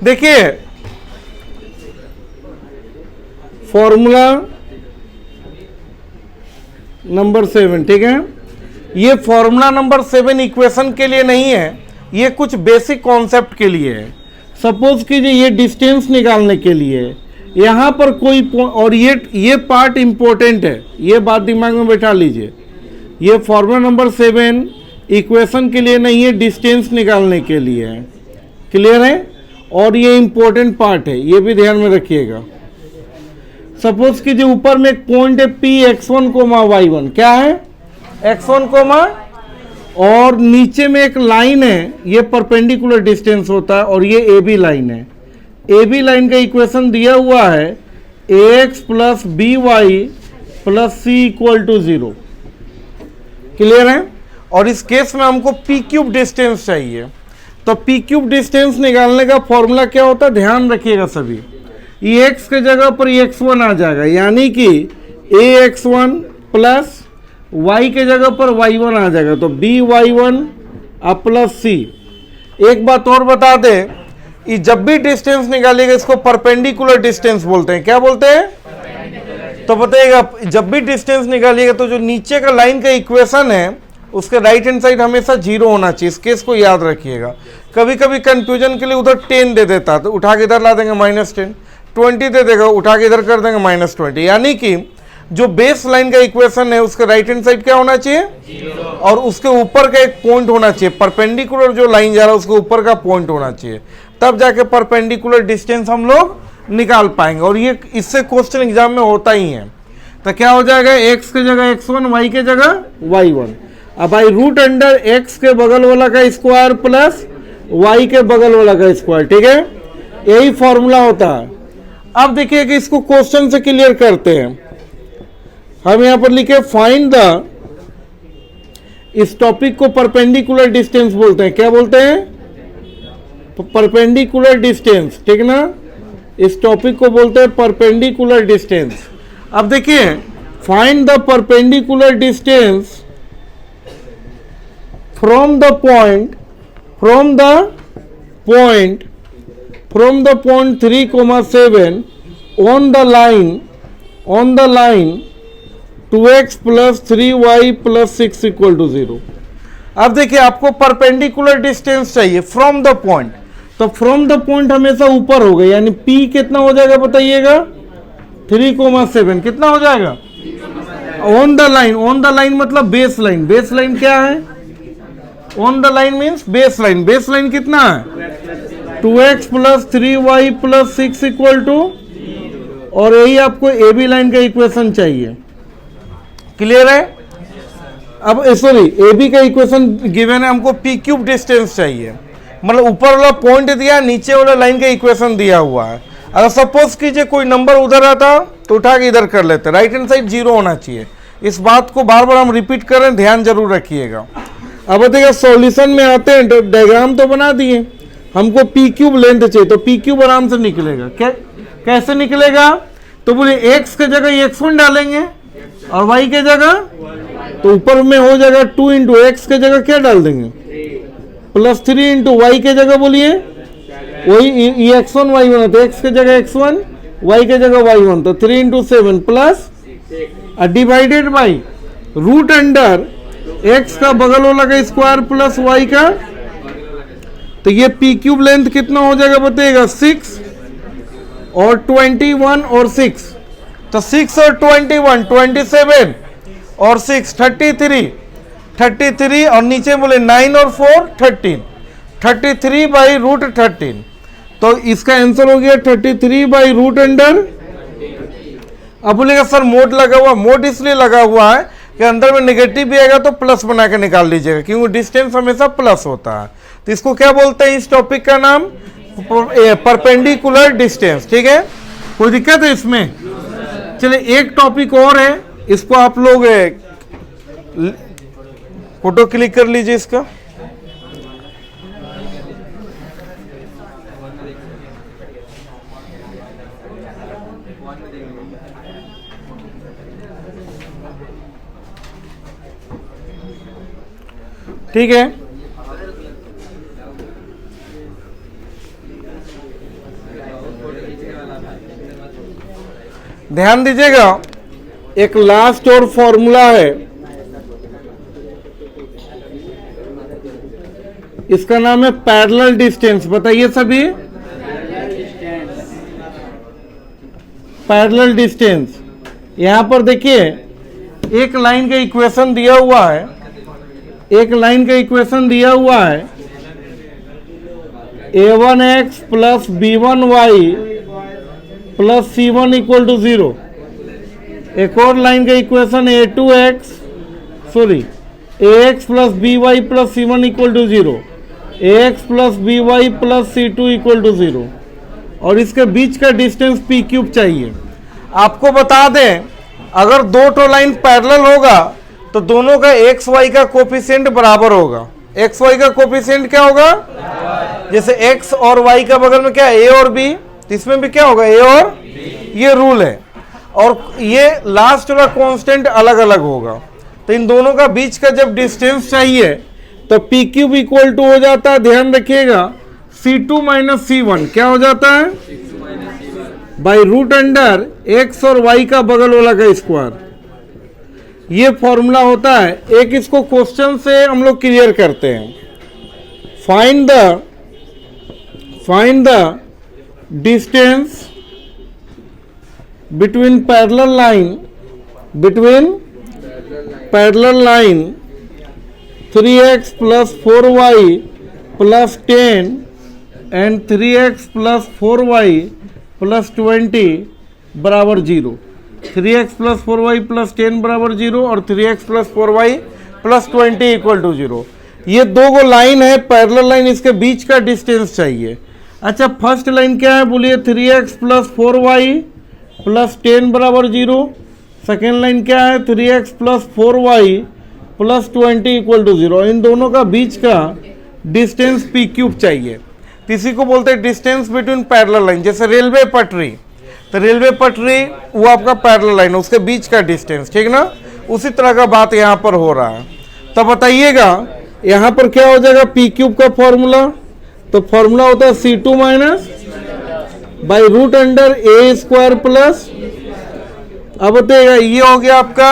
S1: देखिए फॉर्मूला नंबर 7, ठीक है, ये फॉर्मूला नंबर 7 इक्वेशन के लिए नहीं है, ये कुछ बेसिक कॉन्सेप्ट के लिए है। सपोज कीजिए ये डिस्टेंस निकालने के लिए, यहाँ पर कोई और ये पार्ट इंपॉर्टेंट है, ये बात दिमाग में बैठा लीजिए, ये फॉर्मूला नंबर 7 इक्वेशन के लिए नहीं है, डिस्टेंस निकालने के लिए है। क्लियर है, और ये इंपॉर्टेंट पार्ट है, ये भी ध्यान में रखिएगा। सपोज कीजिए ऊपर में एक पॉइंट है P x1, y1, क्या है x1, और नीचे में एक लाइन है, ये परपेंडिकुलर डिस्टेंस होता है, और ये AB लाइन है। AB लाइन का इक्वेशन दिया हुआ है ax + by + c = 0। क्लियर है, और इस केस में हमको p³ डिस्टेंस चाहिए, तो p³ डिस्टेंस निकालने का फॉर्मूला क्या होता है, ध्यान रखिएगा सभी, ये x के जगह पर x1 आ जाएगा, यानी कि ax1 प्लस y के जगह पर y1 आ जाएगा, तो by1 अब प्लस c। एक बात और बता दे, ये जब भी डिस्टेंस निकालिएगा इसको परपेंडिकुलर डिस्टेंस बोलते हैं। क्या बोलते हैं? तो बताइएगा, जब भी डिस्टेंस निकालिएगा तो जो नीचे का लाइन का इक्वेशन है उसके राइट हैंड साइड हमेशा 0 होना चाहिए। इस केस को याद रखिएगा। कभी कभी कंफ्यूजन के लिए उधर 10 दे देता तो उठा के इधर ला देंगे -10, 20 दे देगा उठा के इधर कर देंगे -20, यानी कि जो बेस लाइन का इक्वेशन है उसके राइट हैंड साइड क्या होना चाहिए?
S2: 0।
S1: और उसके ऊपर का एक पॉइंट होना चाहिए, परपेंडिकुलर जो लाइन जा रहा है उसके ऊपर का पॉइंट होना चाहिए, तब जाके परपेंडिकुलर डिस्टेंस हम लोग निकाल पाएंगे। और ये इससे क्वेश्चन एग्जाम में होता ही है। तो क्या हो जाएगा? x के जगह x1, y के जगह y1। अब भाई रूट अंडर x के बगल वाला का स्क्वायर प्लस y के बगल वाला का स्क्वायर, ठीक है, यही फॉर्मूला होता है। अब देखिए कि इसको क्वेश्चन से क्लियर करते हैं। हम यहां पर लिखे फाइंड द, इस टॉपिक को परपेंडिकुलर डिस्टेंस बोलते हैं। क्या बोलते हैं? परपेंडिकुलर डिस्टेंस, ठीक ना। इस टॉपिक को बोलते हैं परपेंडिकुलर डिस्टेंस। अब देखिए, find the perpendicular distance from the point 3,7 on the line 2x plus 3y plus 6 equal to 0। अब देखिए, आपको परपेंडिकुलर डिस्टेंस चाहिए फ्रॉम द पॉइंट, तो फ्रॉम द पॉइंट हमेशा ऊपर होगा, यानी p कितना हो जाएगा बताइएगा? 3,7 कितना हो जाएगा? ऑन द लाइन मतलब बेस लाइन। बेस लाइन क्या है? On the line means base line. Base line कितना है? 2x plus 3y plus 6 equal to, और यही आपको ए बी लाइन का इक्वेशन चाहिए। क्लियर है? अब सॉरी, ए बी का इक्वेशन गिवन है, हमको पी क्यूब डिस्टेंस चाहिए, मतलब ऊपर वाला पॉइंट दिया, नीचे वाला लाइन का इक्वेशन दिया हुआ है। अगर सपोज कीजिए कोई नंबर उधर आता तो उठा के इधर कर लेते, राइट हैंड साइड 0 होना चाहिए। इस बात को बार बार हम रिपीट कर रहे हैं, ध्यान जरूर रखिएगा। अब देखिए सॉल्यूशन में आते हैं, तो डायग्राम तो बना दिए, हमको पी क्यूब लेंथ चाहिए, तो पी क्यूब आराम से निकलेगा। कैसे निकलेगा? तो बोले x के जगह x1 डालेंगे और y के जगह, तो ऊपर में हो जाएगा 2 इंटू एक्स के जगह क्या डाल देंगे? प्लस 3 इंटू वाई के जगह बोलिए, वही x1 y1 है, तो x के जगह x1, y के जगह y1, तो 3 into 7 plus divided by root under x का बगल वाला का स्क्वायर प्लस y का, तो ये पी क्यूब लेंथ कितना हो जाएगा बताइएगा? 6 और 21 और 6, तो 6 और 21 27 और 6 33 और नीचे बोले 9 और 4 13, 33 बाई रूट 13, तो इसका आंसर हो गया 33 बाई रूट अंडर। अब बोलेगा सर मोड लगा हुआ, मोड इसलिए लगा हुआ है कि अंदर में नेगेटिव भी आएगा तो प्लस बना के निकाल लीजिएगा, क्योंकि डिस्टेंस हमेशा प्लस होता है। तो इसको क्या बोलते हैं? इस टॉपिक का नाम परपेंडिकुलर डिस्टेंस। ठीक है, कोई दिक्कत है इसमें? चलिए एक टॉपिक और है, इसको आप लोग फोटो क्लिक कर लीजिए इसका। ठीक है, ध्यान दीजिएगा, एक लास्ट और फॉर्मूला है, इसका नाम है पैरेलल डिस्टेंस। बताइए सभी, पैरेलल डिस्टेंस। यहां पर देखिए एक लाइन का इक्वेशन दिया हुआ है, एक लाइन का इक्वेशन दिया हुआ है, a1x plus b1y plus c1 equal to 0। एक और लाइन का equation a2x sorry ax plus by plus c1 equal to 0, ax plus by plus c2 equal to 0, और इसके बीच का डिस्टेंस p क्यूब चाहिए। आपको बता दें, अगर दो टो लाइन पैरेलल होगा तो दोनों का एक्स वाई का कोफिशिएंट बराबर होगा। एक्स वाई का कोफिशिएंट क्या होगा? जैसे एक्स और वाई का बगल में क्या है? ए और बी, तो इसमें भी क्या होगा, ए और ये रूल है, और ये लास्ट वाला कांस्टेंट अलग अलग होगा। तो इन दोनों का बीच का जब डिस्टेंस चाहिए तो पी क्यूब इक्वल टू हो जाता है, ध्यान रखिएगा, C2 माइनस C1 क्या हो जाता है, बाई रूट अंडर एक्स और वाई का बगल वाला का स्क्वायर। ये फॉर्मूला होता है। एक इसको क्वेश्चन से हम लोग क्लियर करते हैं। Find the distance between parallel line 3x plus 4y plus 10 and 3x plus 4y plus 20 बराबर 0। 3x plus 4y plus 10 बराबर 0 और 3x plus 4y plus 20 equal to 0। ये दो गो लाइन है, पैरेलल लाइन, इसके बीच का डिस्टेंस चाहिए। अच्छा, फर्स्ट लाइन क्या है बोलिए, 3x plus 4y प्लस 10 बराबर 0। सेकेंड लाइन क्या है, 3x plus 4y plus 20 equal to 0। इन दोनों का बीच का डिस्टेंस पी क्यूब चाहिए। इसी को बोलते हैं डिस्टेंस बिटवीन पैरेलल लाइन। जैसे रेलवे पटरी, तो रेलवे पटरी वो आपका पैरेलल लाइन है, उसके बीच का डिस्टेंस, ठीक ना। उसी तरह का बात यहाँ पर हो रहा है। तो बताइएगा यहाँ पर क्या हो जाएगा पी क्यूब का फॉर्मूला, तो फॉर्मूला होता है C2 minus by root under a square plus, अब बताइएगा ये हो गया आपका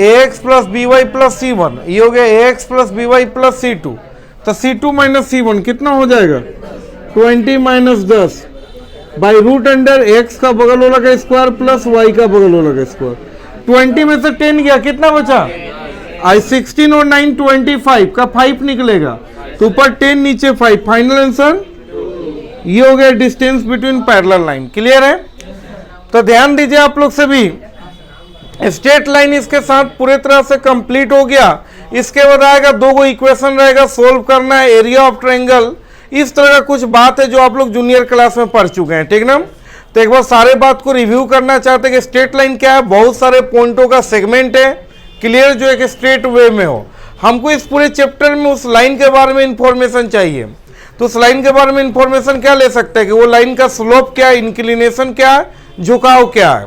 S1: ax plus b y plus C1, ये हो गया ax plus b y plus C2। तो C2 माइनस C1 कितना हो जाएगा, 20 minus 10 by root under x का बगल वाला का स्क्वायर प्लस y का बगल वाला का स्क्वायर। 20 में से 10 गया, कितना बचा, आई 16 और 9 25 का 5 निकलेगा, तो ऊपर 10 नीचे 5, फाइनल आंसर ये हो गया distance between parallel line. Clear है। तो ध्यान दीजिए आप लोग सभी, स्ट्रेट लाइन इसके साथ पूरे तरह से कंप्लीट हो गया। इसके बाद आएगा दो गो इक्वेशन रहेगा, सोल्व करना है, एरिया ऑफ ट्रायंगल, इस तरह का कुछ बात है जो आप लोग जूनियर क्लास में पढ़ चुके हैं, ठीक ना। तो एक बार सारे बात को रिव्यू करना चाहते हैं कि स्ट्रेट लाइन क्या है, बहुत सारे पॉइंटों का सेगमेंट है, क्लियर, जो एक स्ट्रेट वे में हो। हमको इस पूरे चैप्टर में उस लाइन के बारे में इंफॉर्मेशन चाहिए, तो उस लाइन के बारे में इंफॉर्मेशन क्या ले सकते हैं कि वो लाइन का स्लोप क्या है, इंक्लिनेशन क्या है, झुकाव क्या है।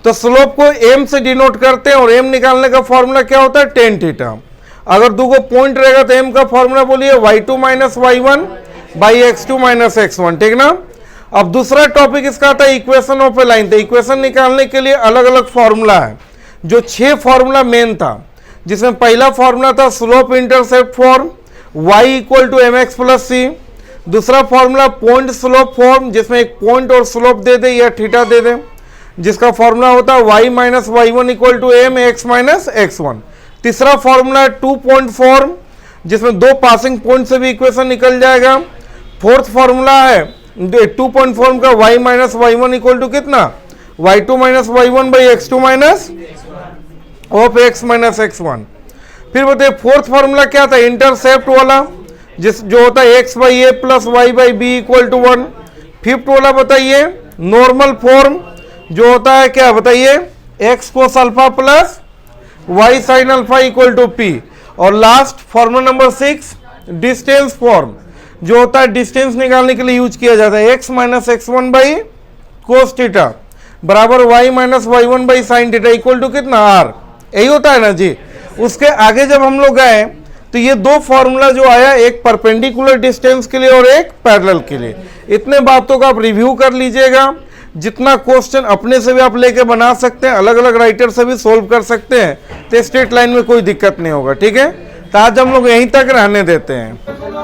S1: तो स्लोप को एम से डिनोट करते हैं और एम निकालने का फॉर्मूला क्या होता है, टेन थीटा। अगर दो को पॉइंट रहेगा तो एम का फॉर्मूला बोलिए y2 minus y1 by x2 minus x1, ठीक ना। अब दूसरा टॉपिक इसका आता है इक्वेशन ऑफ ए लाइन। तो इक्वेशन निकालने के लिए अलग अलग फॉर्मूला है, जो 6 फॉर्मूला मेन था, जिसमें पहला फॉर्मूला था slope intercept form, y equal to M x plus C. दूसरा फॉर्मूला पॉइंट स्लोप फॉर्म, जिसमें एक पॉइंट और स्लोप दे दे या थीटा दे दे, जिसका फॉर्मूला होता है y minus y1 equal to M x minus x1। तीसरा फॉर्मूला है 2 पॉइंट फॉर्म, जिसमें 2 पासिंग पॉइंट से भी इक्वेशन निकल जाएगा। फोर्थ फॉर्मूला है 2 पॉइंट फॉर्म का y minus y1 equal to कितना, y2 minus y1 by x2 minus of x minus x1। फिर बताइए फोर्थ फॉर्मूला क्या था, इंटरसेप्ट वाला, जो होता है x by a plus y by b equal to 1। Fifth वाला बताइए नॉर्मल फॉर्म, जो होता है क्या बताइए, x cos alpha plus y sine alpha equal to p। और last formula number 6 distance form, जो होता है डिस्टेंस निकालने के लिए यूज किया जाता है, x minus x1 by cos theta बराबर y minus y1 by sine theta equal to कितना, r। यही होता है ना जी। उसके आगे जब हम लोग गए तो ये 2 फॉर्मूला जो आया, एक परपेंडिकुलर डिस्टेंस के लिए और एक पैरेलल के लिए। इतने बातों का आप रिव्यू कर लीजिएगा। जितना क्वेश्चन अपने से भी आप लेके बना सकते हैं, अलग अलग राइटर से भी सोल्व कर सकते हैं, तो स्ट्रेट लाइन में कोई दिक्कत नहीं होगा, ठीक है। तो आज हम लोग यहीं तक रहने देते हैं।